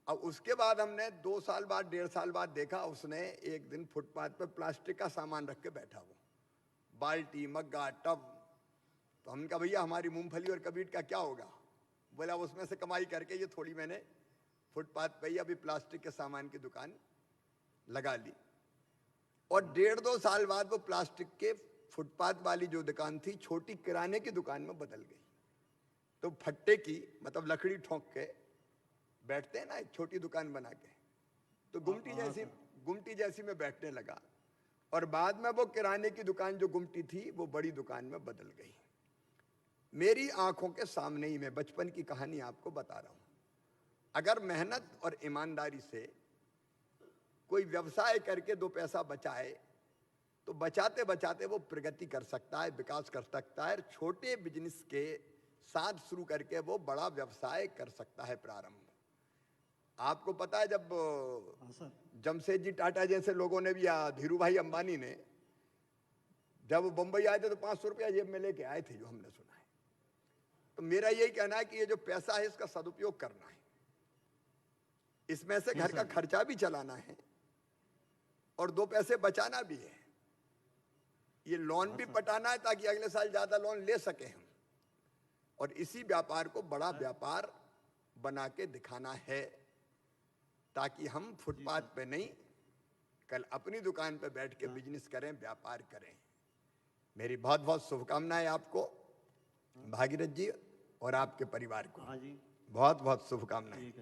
S5: अब उसके बाद हमने 2 साल बाद, 1.5 साल बाद देखा, उसने एक दिन फुटपाथ पे प्लास्टिक का सामान रख के बैठा, वो बाल्टी, मग्गा, टब। तो हमने कहा भैया हमारी मूंगफली और कबीट का क्या होगा? बोला उसमें से कमाई करके ये थोड़ी मैंने फुटपाथ पे ही अभी प्लास्टिक के सामान की दुकान लगा ली। और 1.5-2 साल बाद वो प्लास्टिक के फुटपाथ वाली जो दुकान थी, छोटी किराने की दुकान में बदल गई। तो फट्टे की, मतलब लकड़ी ठोक के बैठते हैं ना, एक छोटी दुकान बना के, तो गुमटी जैसी में बैठने लगा, और बाद में वो किराने की दुकान जो गुमटी थी वो बड़ी दुकान में बदल गई। मेरी आंखों के सामने ही, मैं बचपन की कहानी आपको बता रहा हूं। अगर मेहनत और ईमानदारी से कोई व्यवसाय करके 2 पैसा बचाए, तो बचाते बचाते वो प्रगति कर सकता है, विकास कर सकता है, छोटे बिजनेस के साथ शुरू करके वो बड़ा व्यवसाय कर सकता है प्रारंभ। आपको पता है जब जमशेद जी टाटा जैसे लोगों ने भी, या धीरू भाई अंबानी ने, जब वो बंबई आए थे तो 500 रुपया जेब में लेके आए थे, जो हमने सुना है। तो मेरा यही कहना है कि ये जो पैसा है इसका सदुपयोग करना है, इसमें से घर का खर्चा भी चलाना है और 2 पैसे बचाना भी है। ये लोन भी पटाना है ताकि अगले साल ज्यादा लोन ले सके हम, और इसी व्यापार को बड़ा व्यापार बना के दिखाना है, ताकि हम फुटपाथ पे नहीं, कल अपनी दुकान पे बैठ के बिजनेस करें, व्यापार करें। मेरी बहुत बहुत शुभकामनाएं आपको भागीरथ जी और आपके परिवार को। बहुत बहुत शुभकामनाएं।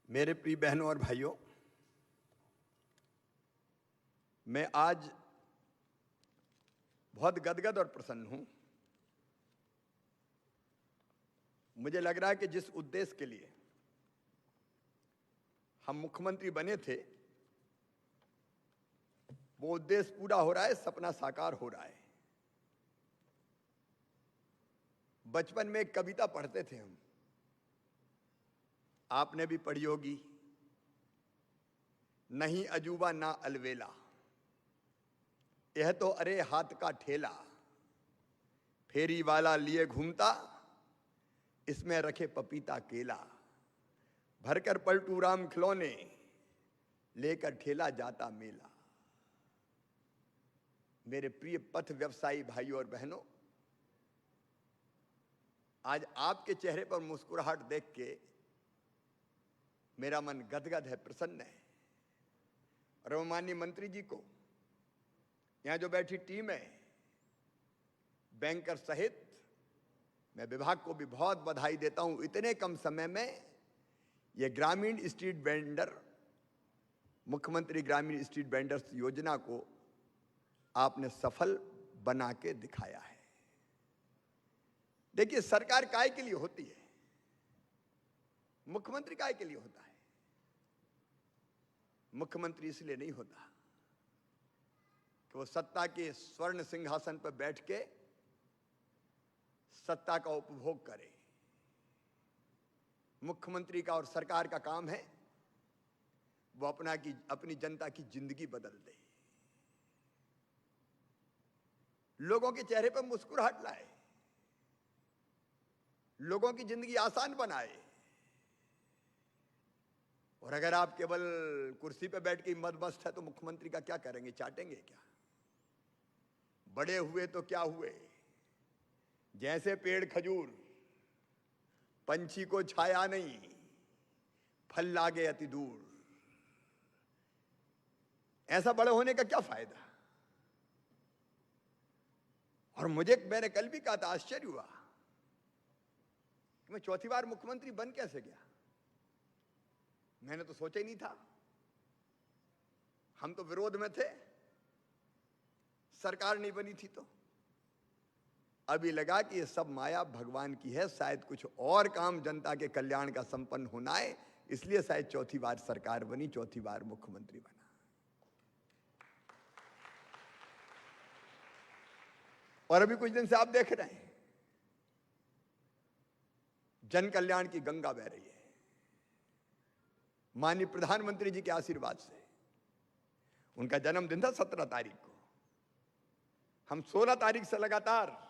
S5: मेरे प्रिय बहनों और भाइयों, मैं आज बहुत गदगद और प्रसन्न हूं। मुझे लग रहा है कि जिस उद्देश्य के लिए हम मुख्यमंत्री बने थे, वो उद्देश्य पूरा हो रहा है, सपना साकार हो रहा है। बचपन में एक कविता पढ़ते थे हम, आपने भी पढ़ी होगी, नहीं अजूबा ना अलवेला, यह तो अरे हाथ का ठेला, फेरी वाला लिए घूमता, इसमें रखे पपीता केला, भरकर पलटू राम खिलौने, लेकर ठेला जाता मेला। मेरे प्रिय पथ व्यवसायी भाइयों और बहनों, आज आपके चेहरे पर मुस्कुराहट देख के मेरा मन गदगद है, प्रसन्न है। और माननीय मंत्री जी को, यहां जो बैठी टीम है, बैंकर सहित, मैं विभाग को भी बहुत बधाई देता हूं। इतने कम समय में यह ग्रामीण स्ट्रीट वेंडर, मुख्यमंत्री ग्रामीण स्ट्रीट वेंडर्स योजना को आपने सफल बना के दिखाया है। देखिए, सरकार काय के लिए होती है? मुख्यमंत्री काय के लिए होता है? मुख्यमंत्री इसलिए नहीं होता कि वो सत्ता के स्वर्ण सिंहासन पर बैठ के सत्ता का उपभोग करे। मुख्यमंत्री का और सरकार का काम है वो अपनी जनता की जिंदगी बदल दे, लोगों के चेहरे पर मुस्कुराहट लाए, लोगों की जिंदगी आसान बनाए। और अगर आप केवल कुर्सी पे बैठ के मदमस्त है तो मुख्यमंत्री का क्या करेंगे? चाटेंगे क्या? बड़े हुए तो क्या हुए, जैसे पेड़ खजूर, पंछी को छाया नहीं, फल लागे अति दूर। ऐसा बड़े होने का क्या फायदा? और मैंने कल भी कहा था, आश्चर्य हुआ कि मैं चौथी बार मुख्यमंत्री बन कैसे गया। मैंने तो सोचा ही नहीं था। हम तो विरोध में थे, सरकार नहीं बनी थी। तो अभी लगा कि ये सब माया भगवान की है, शायद कुछ और काम जनता के कल्याण का संपन्न होना है, इसलिए शायद चौथी बार सरकार बनी, चौथी बार मुख्यमंत्री बना। और अभी कुछ दिन से आप देख रहे हैं, जन कल्याण की गंगा बह रही है। माननीय प्रधानमंत्री जी के आशीर्वाद से, उनका जन्मदिन था 17 तारीख को, हम 16 तारीख से लगातार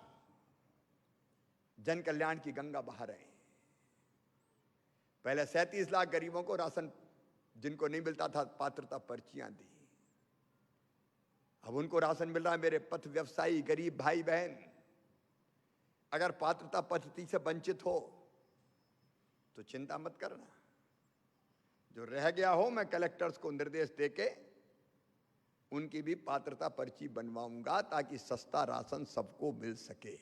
S5: जन कल्याण की गंगा बहा रहे हैं। पहले 37 लाख गरीबों को राशन, जिनको नहीं मिलता था, पात्रता पर्चियां दी। अब उनको राशन मिल रहा है। मेरे पथ व्यवसायी गरीब भाई बहन, अगर पात्रता पद्धति से वंचित हो तो चिंता मत करना, जो रह गया हो मैं कलेक्टर्स को निर्देश देके उनकी भी पात्रता पर्ची बनवाऊंगा, ताकि सस्ता राशन सबको मिल सके।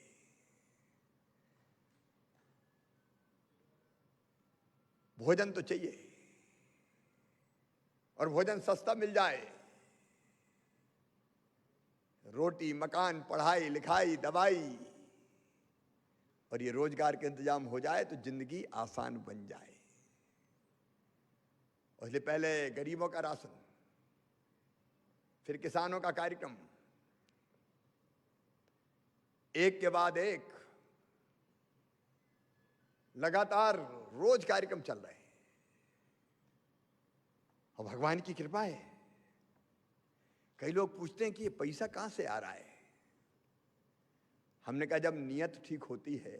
S5: भोजन तो चाहिए, और भोजन सस्ता मिल जाए। रोटी, मकान, पढ़ाई लिखाई, दवाई और ये रोजगार के इंतजाम हो जाए तो जिंदगी आसान बन जाए। और इसलिए पहले गरीबों का राशन, फिर किसानों का कार्यक्रम, एक के बाद एक लगातार रोज कार्यक्रम चल रहे हैं। और भगवान की कृपा है। कई लोग पूछते हैं कि ये पैसा कहां से आ रहा है। हमने कहा, जब नियत ठीक होती है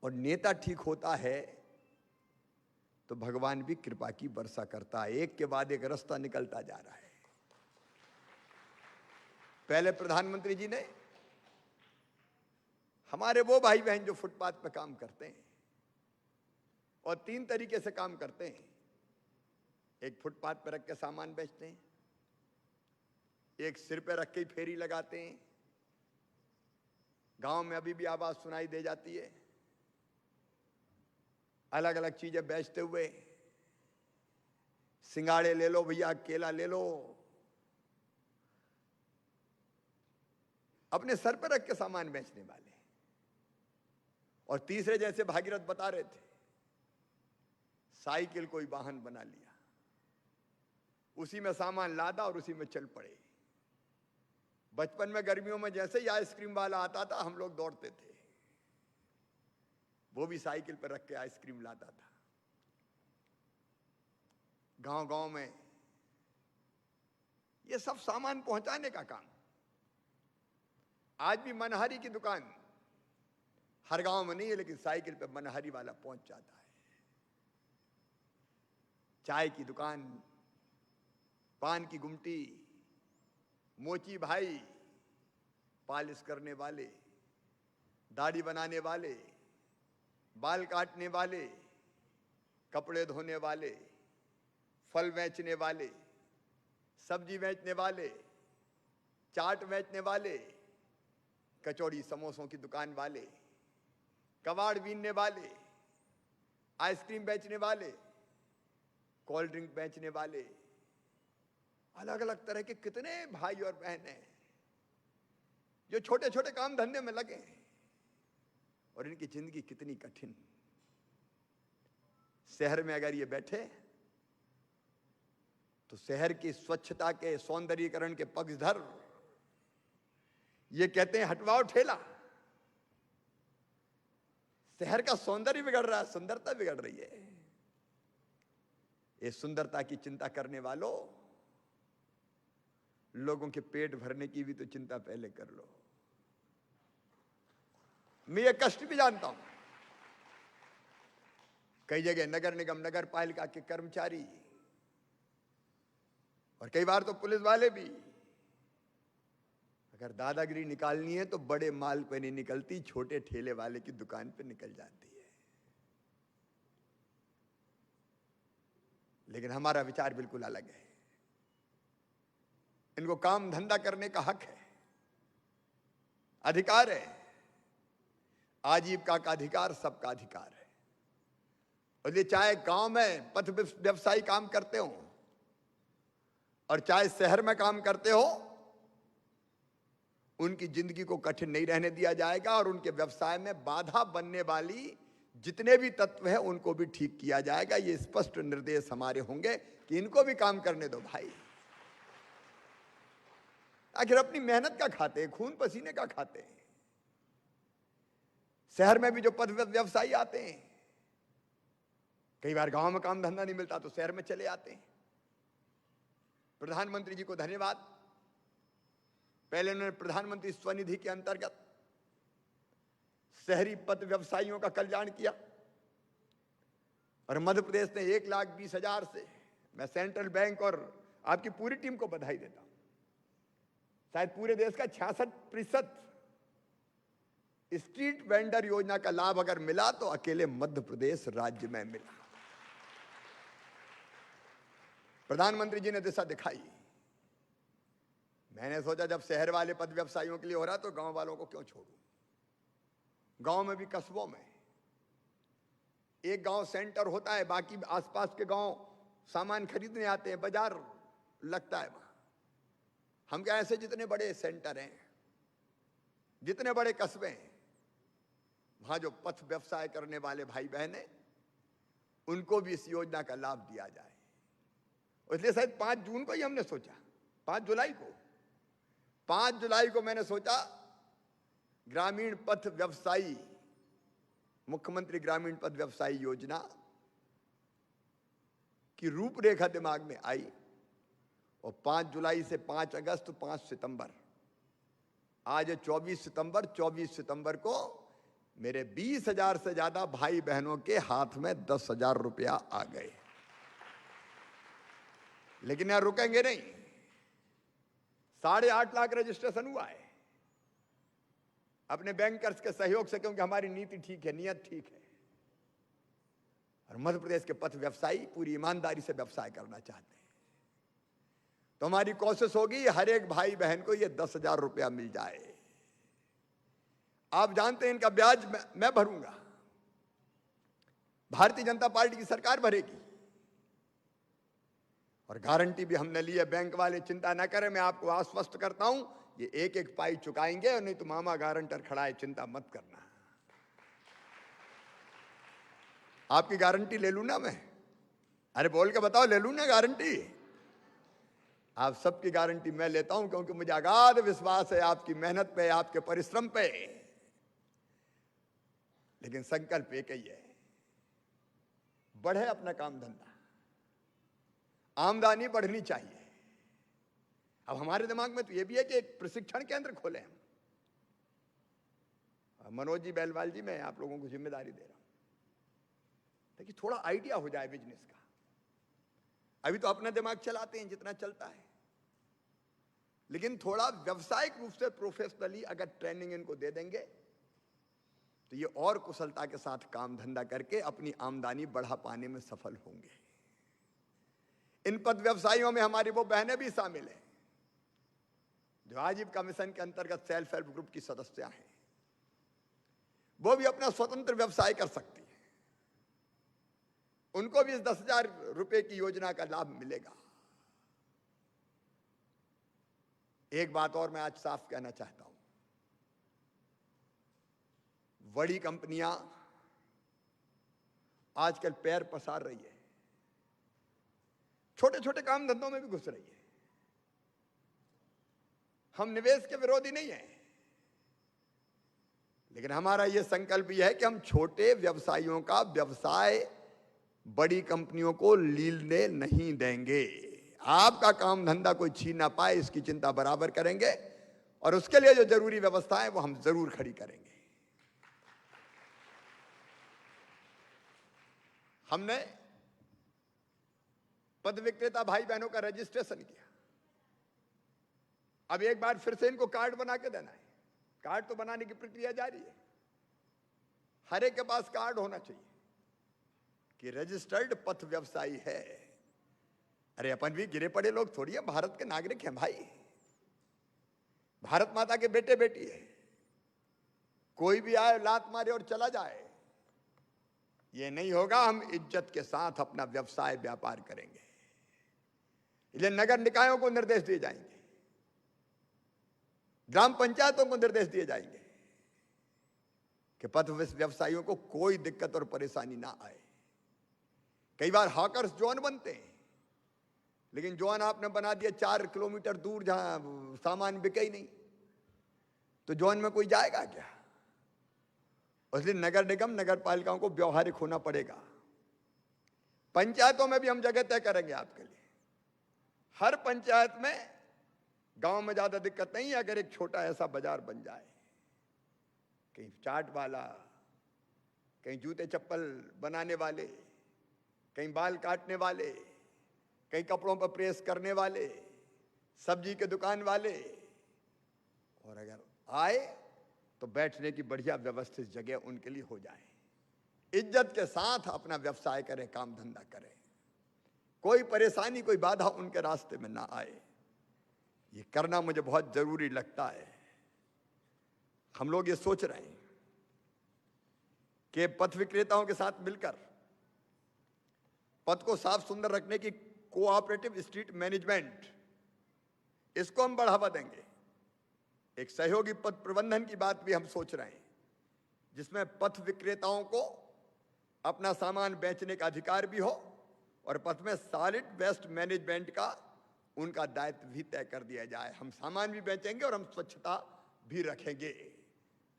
S5: और नेता ठीक होता है तो भगवान भी कृपा की वर्षा करता है। एक के बाद एक रास्ता निकलता जा रहा है। पहले प्रधानमंत्री जी ने हमारे वो भाई बहन जो फुटपाथ पे काम करते हैं, और 3 तरीके से काम करते हैं। एक फुटपाथ पे रख के सामान बेचते हैं, एक सिर पे रख के फेरी लगाते हैं। गांव में अभी भी आवाज सुनाई दे जाती है, अलग अलग चीजें बेचते हुए। सिंगाड़े ले लो भैया, केला ले लो, अपने सर पर रख के सामान बेचने वाले। और तीसरे, जैसे भागीरथ बता रहे थे, साइकिल कोई वाहन बना लिया, उसी में सामान लादा और उसी में चल पड़े। बचपन में गर्मियों में जैसे ही आइसक्रीम वाला आता था, हम लोग दौड़ते थे। वो भी साइकिल पर रख के आइसक्रीम लाता था। गांव गांव में ये सब सामान पहुंचाने का काम। आज भी मनहारी की दुकान हर गांव में नहीं है, लेकिन साइकिल पे मनहारी वाला पहुंच जाता है। चाय की दुकान, पान की गुमटी, मोची भाई, पॉलिश करने वाले, दाढ़ी बनाने वाले, बाल काटने वाले, कपड़े धोने वाले, फल बेचने वाले, सब्जी बेचने वाले, चाट बेचने वाले, कचौड़ी समोसों की दुकान वाले, कबाड़ बीनने वाले, आइसक्रीम बेचने वाले, कोल्ड ड्रिंक बेचने वाले, अलग अलग तरह के कितने भाई और बहन हैं जो छोटे छोटे काम धंधे में लगे हैं, और इनकी जिंदगी कितनी कठिन। शहर में अगर ये बैठे तो शहर की स्वच्छता के, सौंदर्यीकरण के पक्षधर ये कहते हैं हटवाओ ठेला। शहर का सौंदर्य बिगड़ रहा है, सुंदरता बिगड़ रही है। ये सुंदरता की चिंता करने वालों, लोगों के पेट भरने की भी तो चिंता पहले कर लो। मैं ये कष्ट भी जानता हूं। कई जगह नगर निगम, नगर पालिका के कर्मचारी और कई बार तो पुलिस वाले भी, अगर दादागिरी निकालनी है तो बड़े माल पे नहीं निकलती, छोटे ठेले वाले की दुकान पे निकल जाती है। लेकिन हमारा विचार बिल्कुल अलग है। इनको काम धंधा करने का हक है, अधिकार है। आजीविका का अधिकार सबका अधिकार है। और ये चाहे गांव में पथ व्यवसायी काम करते हो और चाहे शहर में काम करते हो, उनकी जिंदगी को कठिन नहीं रहने दिया जाएगा और उनके व्यवसाय में बाधा बनने वाली जितने भी तत्व हैं उनको भी ठीक किया जाएगा। ये स्पष्ट निर्देश हमारे होंगे कि इनको भी काम करने दो भाई। आखिर अपनी मेहनत का खाते हैं, खून पसीने का खाते हैं। शहर में भी जो पद व्यवसायी आते हैं, कई बार गांव में काम धंधा नहीं मिलता तो शहर में चले आते हैं। प्रधानमंत्री जी को धन्यवाद। पहले उन्होंने प्रधानमंत्री स्वनिधि के अंतर्गत शहरी पद व्यवसायियों का कल्याण किया और मध्य प्रदेश ने 1,20,000 से, मैं सेंट्रल बैंक और आपकी पूरी टीम को बधाई देता हूं। शायद पूरे देश का 66% स्ट्रीट वेंडर योजना का लाभ अगर मिला तो अकेले मध्य प्रदेश राज्य में मिला। प्रधानमंत्री जी ने दिशा दिखाई। मैंने सोचा जब शहर वाले पद व्यवसायियों के लिए हो रहा तो गांव वालों को क्यों छोड़ूं। गांव में भी, कस्बों में एक गांव सेंटर होता है, बाकी आसपास के गांव सामान खरीदने आते हैं, बाजार लगता है वहां। हम क्या ऐसे जितने बड़े सेंटर हैं, जितने बड़े कस्बे हैं, वहां जो पथ व्यवसाय करने वाले भाई बहन हैं उनको भी इस योजना का लाभ दिया जाए। इसलिए शायद 5 जून को ही हमने सोचा, 5 जुलाई को मैंने सोचा ग्रामीण पथ व्यवसायी, मुख्यमंत्री ग्रामीण पथ व्यवसायी योजना की रूपरेखा दिमाग में आई और 5 जुलाई से 5 अगस्त, 5 सितंबर, आज है 24 सितंबर, 24 सितंबर को मेरे 20,000 से ज्यादा भाई बहनों के हाथ में 10,000 रुपया आ गए। लेकिन यहां रुकेंगे नहीं। 8.5 लाख रजिस्ट्रेशन हुआ है अपने बैंकर्स के सहयोग से, क्योंकि हमारी नीति ठीक है, नियत ठीक है और मध्य प्रदेश के पथ व्यवसायी पूरी ईमानदारी से व्यवसाय करना चाहते हैं। तो हमारी कोशिश होगी हर एक भाई बहन को ये 10,000 रुपया मिल जाए। आप जानते हैं इनका ब्याज मैं भरूंगा, भारतीय जनता पार्टी की सरकार भरेगी और गारंटी भी हमने ली है। बैंक वाले चिंता ना करें, मैं आपको आश्वस्त करता हूं ये एक एक पाई चुकाएंगे, और नहीं तो मामा गारंटर खड़ा है, चिंता मत करना। आपकी गारंटी ले लूं ना मैं? अरे बोल के बताओ, ले लूं ना गारंटी? आप सबकी गारंटी मैं लेता हूं, क्योंकि मुझे अगाध विश्वास है आपकी मेहनत पे, आपके परिश्रम पे। लेकिन संकल्प एक ही है, बढ़े अपना काम धंधा, आमदनी बढ़नी चाहिए। अब हमारे दिमाग में तो यह भी है कि एक प्रशिक्षण केंद्र खोले हम। मनोज जी बैलवाल जी, मैं आप लोगों को जिम्मेदारी दे रहा हूं ताकि थोड़ा आइडिया हो जाए बिजनेस का। अभी तो अपना दिमाग चलाते हैं जितना चलता है, लेकिन थोड़ा व्यवसायिक रूप से प्रोफेशनली अगर ट्रेनिंग इनको दे देंगे तो ये और कुशलता के साथ काम धंधा करके अपनी आमदनी बढ़ा पाने में सफल होंगे। इन पद व्यवसायियों में हमारी वो बहनें भी शामिल हैं जो आजीविका मिशन के अंतर्गत सेल्फ हेल्प ग्रुप की सदस्य हैं। वो भी अपना स्वतंत्र व्यवसाय कर सकती है, उनको भी इस 10,000 रुपए की योजना का लाभ मिलेगा। एक बात और मैं आज साफ कहना चाहता हूं, बड़ी कंपनियां आजकल पैर पसार रही है, छोटे छोटे काम धंधों में भी घुस रही है। हम निवेश के विरोधी नहीं हैं, लेकिन हमारा यह संकल्प यह है कि हम छोटे व्यवसायियों का व्यवसाय बड़ी कंपनियों को लीलने नहीं देंगे। आपका काम धंधा कोई छीन ना पाए इसकी चिंता बराबर करेंगे, और उसके लिए जो जरूरी व्यवस्था है वो हम जरूर खड़ी करेंगे। हमने पद विक्रेता भाई बहनों का रजिस्ट्रेशन किया। अब एक बार फिर से इनको कार्ड बना के देना है। कार्ड तो बनाने की प्रक्रिया जारी है। हर एक के पास कार्ड होना चाहिए कि रजिस्टर्ड पथ व्यवसायी है। अरे अपन भी गिरे पड़े लोग थोड़ी है, भारत के नागरिक हैं भाई, भारत माता के बेटे बेटी है। कोई भी आए लात मारे और चला जाए, ये नहीं होगा। हम इज्जत के साथ अपना व्यवसाय व्यापार करेंगे। इसलिए नगर निकायों को निर्देश दिए जाएंगे, ग्राम पंचायतों को निर्देश दिए जाएंगे कि पथ व्यवसायियों को कोई दिक्कत और परेशानी ना आए। कई बार हॉकर्स जोन बनते हैं, लेकिन जोन आपने बना दिया 4 किलोमीटर दूर जहां सामान बिके ही नहीं, तो जोन में कोई जाएगा क्या? इसलिए नगर निगम नगर पालिकाओं को व्यवहारिक होना पड़ेगा। पंचायतों में भी हम जगह तय करेंगे आपके लिए। हर पंचायत में, गांव में ज्यादा दिक्कत नहीं है अगर एक छोटा ऐसा बाजार बन जाए, कहीं चाट वाला, कहीं जूते चप्पल बनाने वाले, कहीं बाल काटने वाले, कहीं कपड़ों पर प्रेस करने वाले, सब्जी के दुकान वाले, और अगर आए तो बैठने की बढ़िया व्यवस्थित जगह उनके लिए हो जाए। इज्जत के साथ अपना व्यवसाय करें, काम धंधा करें, कोई परेशानी कोई बाधा उनके रास्ते में ना आए। ये करना मुझे बहुत जरूरी लगता है। हम लोग ये सोच रहे हैं कि पथ विक्रेताओं के साथ मिलकर पथ को साफ सुंदर रखने की कोऑपरेटिव स्ट्रीट मैनेजमेंट, इसको हम बढ़ावा देंगे। एक सहयोगी पथ प्रबंधन की बात भी हम सोच रहे हैं, जिसमें पथ विक्रेताओं को अपना सामान बेचने का अधिकार भी हो और पथ में सॉलिड वेस्ट मैनेजमेंट का उनका दायित्व भी तय कर दिया जाए। हम सामान भी बेचेंगे और हम स्वच्छता भी रखेंगे,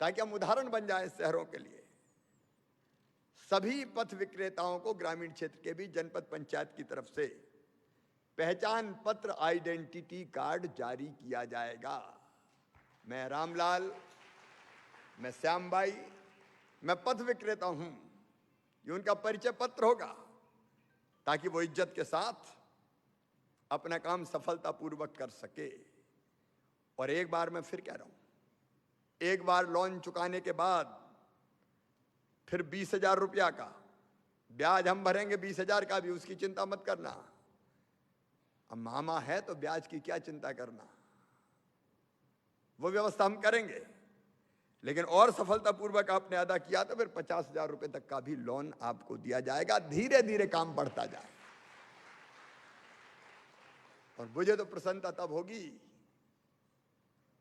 S5: ताकि हम उदाहरण बन जाए शहरों के लिए। सभी पथ विक्रेताओं को ग्रामीण क्षेत्र के भी जनपद पंचायत की तरफ से पहचान पत्र आइडेंटिटी कार्ड जारी किया जाएगा। मैं रामलाल, मैं श्यामबाई, मैं पथ विक्रेता हूं, ये उनका परिचय पत्र होगा, ताकि वो इज्जत के साथ अपना काम सफलतापूर्वक कर सके। और एक बार मैं फिर कह रहा हूं, एक बार लोन चुकाने के बाद फिर 20,000 रुपया का ब्याज हम भरेंगे, 20,000 का भी, उसकी चिंता मत करना। अब मामा है तो ब्याज की क्या चिंता करना, वो व्यवस्था हम करेंगे। लेकिन और सफलतापूर्वक आपने अदा किया तो फिर 50,000 रुपए तक का भी लोन आपको दिया जाएगा। धीरे धीरे काम बढ़ता जाए। और मुझे तो प्रसन्नता तब होगी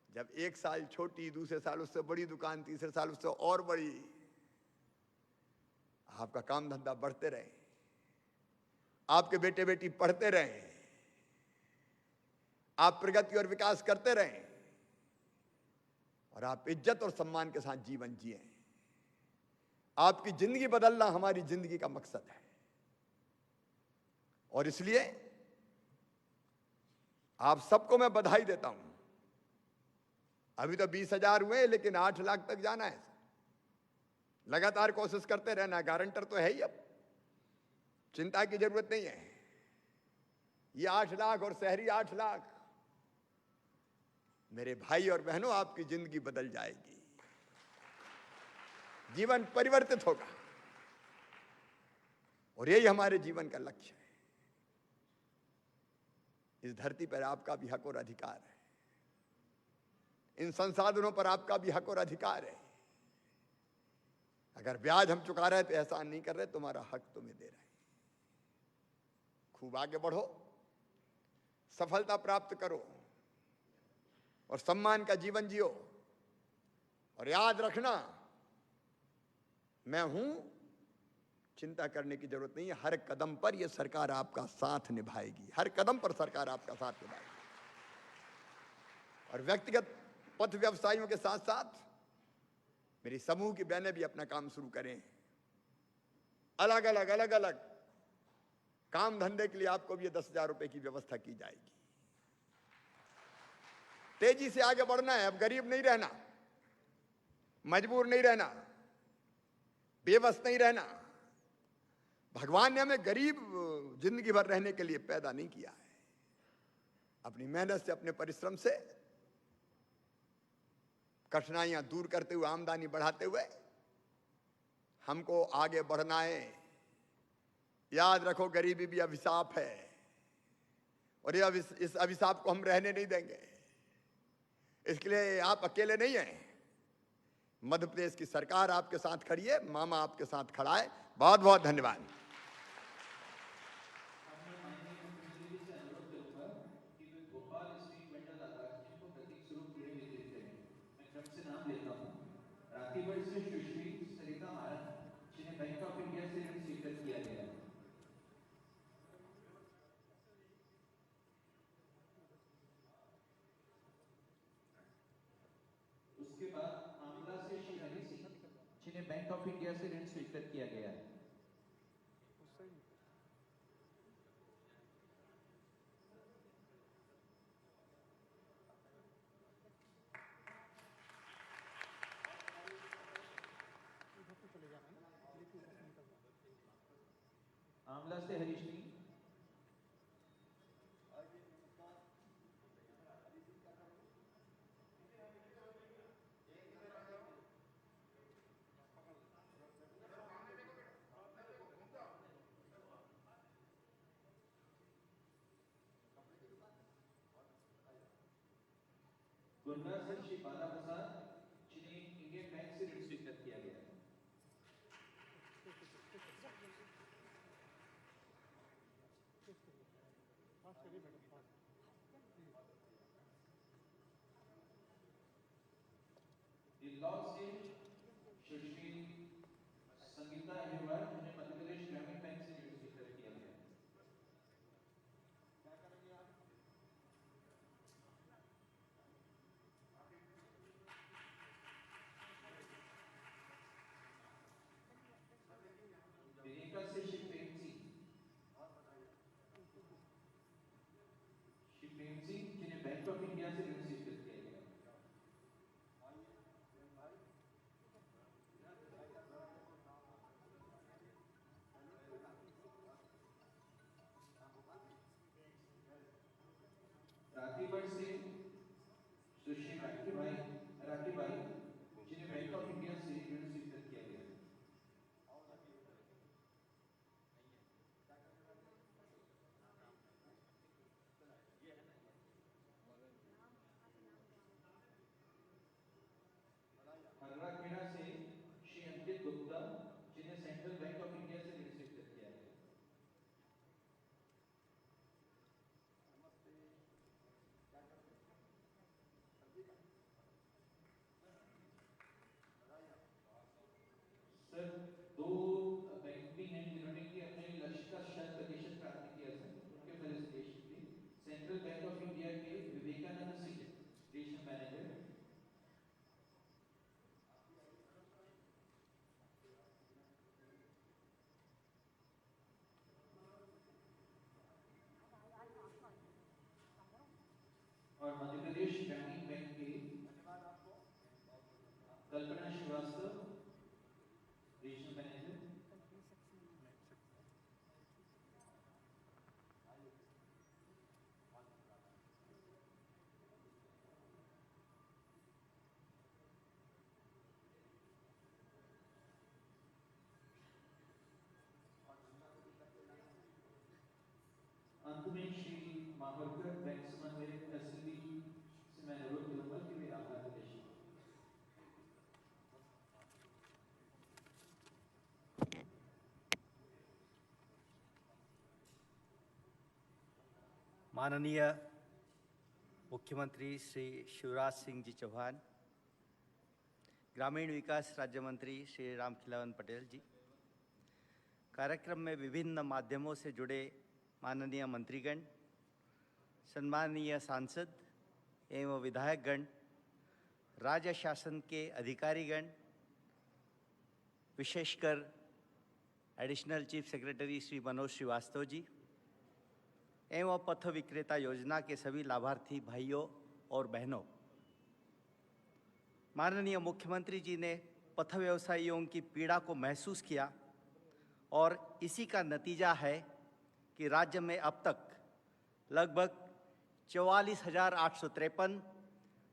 S5: जब एक साल छोटी, दूसरे साल उससे बड़ी दुकान, तीसरे साल उससे और बड़ी, आपका काम धंधा बढ़ते रहे, आपके बेटे बेटी पढ़ते रहें, आप प्रगति और विकास करते रहें, और आप इज्जत और सम्मान के साथ जीवन जिए। आपकी जिंदगी बदलना हमारी जिंदगी का मकसद है। और इसलिए आप सबको मैं बधाई देता हूं। अभी तो 20,000 हुए, लेकिन 8 लाख तक जाना है। लगातार कोशिश करते रहना, गारंटर तो है ही, अब चिंता की जरूरत नहीं है। ये 8 लाख और शहरी 8 लाख, मेरे भाई और बहनों, आपकी जिंदगी बदल जाएगी, जीवन परिवर्तित होगा। और यही हमारे जीवन का लक्ष्य है। इस धरती पर आपका भी हक और अधिकार है, इन संसाधनों पर आपका भी हक और अधिकार है। अगर ब्याज हम चुका रहे तो एहसान नहीं कर रहे, तुम्हारा हक तुम्हें दे रहे हैं। खूब आगे बढ़ो, सफलता प्राप्त करो और सम्मान का जीवन जियो। और याद रखना, मैं हूं, चिंता करने की जरूरत नहीं है। हर कदम पर यह सरकार आपका साथ निभाएगी, हर कदम पर सरकार आपका साथ निभाएगी। और व्यक्तिगत पथ व्यवसायियों के साथ साथ मेरी समूह की बहनें भी अपना काम शुरू करें। अलग अलग काम धंधे के लिए आपको भी 10,000 रुपए की व्यवस्था की जाएगी। तेजी से आगे बढ़ना है, अब गरीब नहीं रहना, मजबूर नहीं रहना, बेबस नहीं रहना। भगवान ने हमें गरीब जिंदगी भर रहने के लिए पैदा नहीं किया है। अपनी मेहनत से, अपने परिश्रम से कठिनाइयां दूर करते हुए, आमदनी बढ़ाते हुए हमको आगे बढ़ना है। याद रखो, गरीबी भी अभिशाप है और इस अभिशाप को हम रहने नहीं देंगे। इसके लिए आप अकेले नहीं हैं, मध्य प्रदेश की सरकार आपके साथ खड़ी है, मामा आपके साथ खड़ा है। बहुत बहुत धन्यवाद।
S3: रातीगढ़ से सुश्री सरिता मारन, जिन्हें बैंक ऑफ इंडिया से ऋण स्वीकृत किया गया है। उसके बाद आंवला से श्री हरि सिंह, जिन्हें बैंक ऑफ इंडिया से ऋण स्वीकृत किया गया है। आंवला से हरीश सिंह, गुन्ना से श्री बाला प्रसाद, जिन्हें इंडियन बैंक से ऋण स्वीकृत किया गया है। इंदौर से सुश्री संगीता अहिरवार, जिन्हें मध्य प्रदेश ग्रामीण बैंक से ऋण स्वीकृत किया गया है। विनेका से श्री प्रेम सिंह, जिन्हें बैंक ऑफ इंडिया से ऋण स्वीकृत किया गया है। रातीगढ़ से सुश्री राठी बाई, जिन्हें बैंक ऑफ इंडिया से ऋण स्वीकृत किया गया है। हर्राखेड़ा से श्री अंकित गुप्ता, जिन्हें सेंट्रल बैंक ऑफ इंडिया से ऋण स्वीकृत किया गया है। सर, 2 बैंक भी हैं जिन्होंने कि अपने लक्ष्य का 100% प्राप्त किया सर, उनके फेलिसिटेशन भी। सेंट्रल बैंक ऑफ इंडिया के विवेकानंद सिंह, रीजनल मैनेजर। और मध्य प्रदेश ग्रामीण बैंक के कल्पना श्रीवास्तव, रीजनल मैनेजर। में श्री मावरकर बैंक समन्वय फैसिलिटी से मैं अनुरोध करूंगा कि वे आभार प्रदर्शन करें।
S16: माननीय मुख्यमंत्री श्री शिवराज सिंह जी चौहान, ग्रामीण विकास राज्य मंत्री श्री रामखिलावन पटेल जी, कार्यक्रम में विभिन्न माध्यमों से जुड़े माननीय मंत्रीगण, सम्मानीय सांसद एवं विधायकगण, राज्य शासन के अधिकारीगण, विशेषकर additional chief secretary Shri Manoj Shrivastava ji एवं पथ विक्रेता योजना के सभी लाभार्थी भाइयों और बहनों, माननीय मुख्यमंत्री जी ने पथ व्यवसायियों की पीड़ा को महसूस किया और इसी का नतीजा है कि राज्य में अब तक लगभग 44,853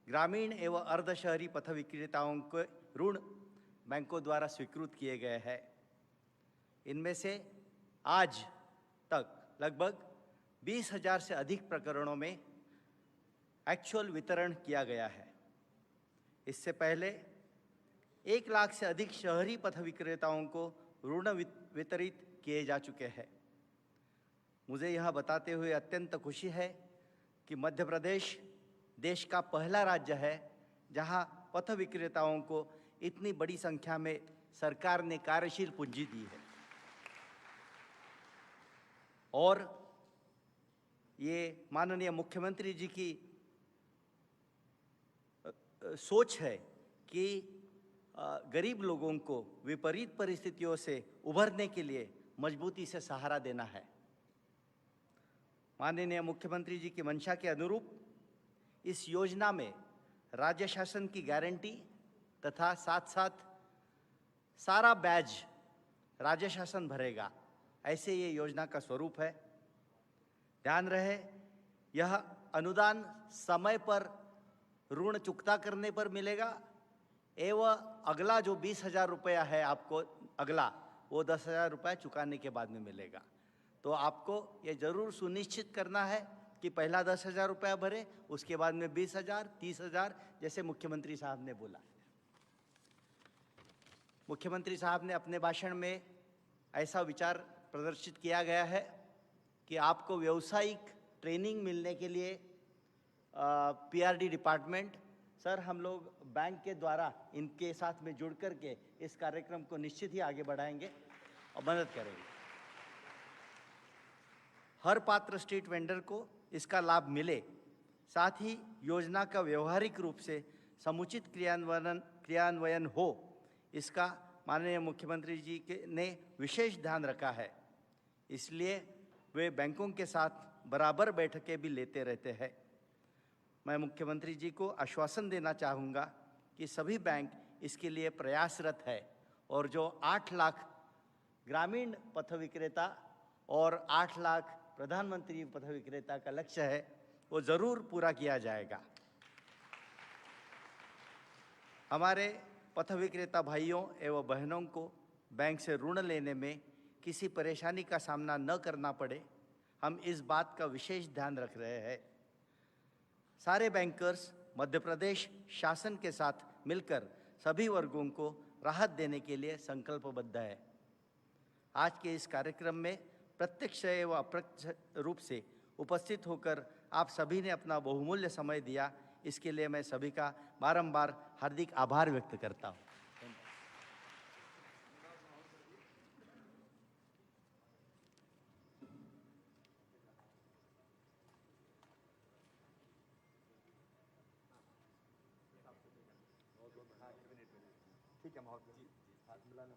S16: ग्रामीण एवं अर्धशहरी पथ विक्रेताओं को ऋण बैंकों द्वारा स्वीकृत किए गए हैं। इनमें से आज तक लगभग 20,000 से अधिक प्रकरणों में एक्चुअल वितरण किया गया है। इससे पहले 1 लाख से अधिक शहरी पथ विक्रेताओं को ऋण वितरित किए जा चुके हैं। मुझे यह बताते हुए अत्यंत खुशी है कि मध्य प्रदेश देश का पहला राज्य है जहां पथ विक्रेताओं को इतनी बड़ी संख्या में सरकार ने कार्यशील पूंजी दी है। और ये माननीय मुख्यमंत्री जी की सोच है कि गरीब लोगों को विपरीत परिस्थितियों से उभरने के लिए मजबूती से सहारा देना है। माननीय मुख्यमंत्री जी की मंशा के अनुरूप इस योजना में राज्य शासन की गारंटी तथा साथ साथ सारा ब्याज राज्य शासन भरेगा, ऐसे ये योजना का स्वरूप है। ध्यान रहे, यह अनुदान समय पर ऋण चुकता करने पर मिलेगा एवं अगला जो 20,000 रुपया है आपको अगला, वो 10,000 रुपया चुकाने के बाद में मिलेगा। तो आपको ये जरूर सुनिश्चित करना है कि पहला 10,000 रुपया भरे, उसके बाद में 20,000, 30,000, जैसे मुख्यमंत्री साहब ने बोला। मुख्यमंत्री साहब ने अपने भाषण में ऐसा विचार प्रदर्शित किया गया है कि आपको व्यावसायिक ट्रेनिंग मिलने के लिए पीआरडी डिपार्टमेंट, सर हम लोग बैंक के द्वारा इनके साथ में जुड़ कर के इस कार्यक्रम को निश्चित ही आगे बढ़ाएंगे और मदद करेंगे। हर पात्र स्ट्रीट वेंडर को इसका लाभ मिले, साथ ही योजना का व्यवहारिक रूप से समुचित क्रियान्वयन हो, इसका माननीय मुख्यमंत्री जी ने विशेष ध्यान रखा है। इसलिए वे बैंकों के साथ बराबर बैठकें भी लेते रहते हैं। मैं मुख्यमंत्री जी को आश्वासन देना चाहूँगा कि सभी बैंक इसके लिए प्रयासरत है और जो 8 लाख ग्रामीण पथ विक्रेता और 8 लाख प्रधानमंत्री पथ विक्रेता का लक्ष्य है, वो ज़रूर पूरा किया जाएगा। हमारे पथ विक्रेता भाइयों एवं बहनों को बैंक से ऋण लेने में किसी परेशानी का सामना न करना पड़े, हम इस बात का विशेष ध्यान रख रहे हैं। सारे बैंकर्स मध्य प्रदेश शासन के साथ मिलकर सभी वर्गों को राहत देने के लिए संकल्पबद्ध है। आज के इस कार्यक्रम में प्रत्यक्ष एवं अप्रत्यक्ष रूप से उपस्थित होकर आप सभी ने अपना बहुमूल्य समय दिया, इसके लिए मैं सभी का बारंबार हार्दिक आभार व्यक्त करता हूँ। ठीक है महोदय, हाथ मिलाना।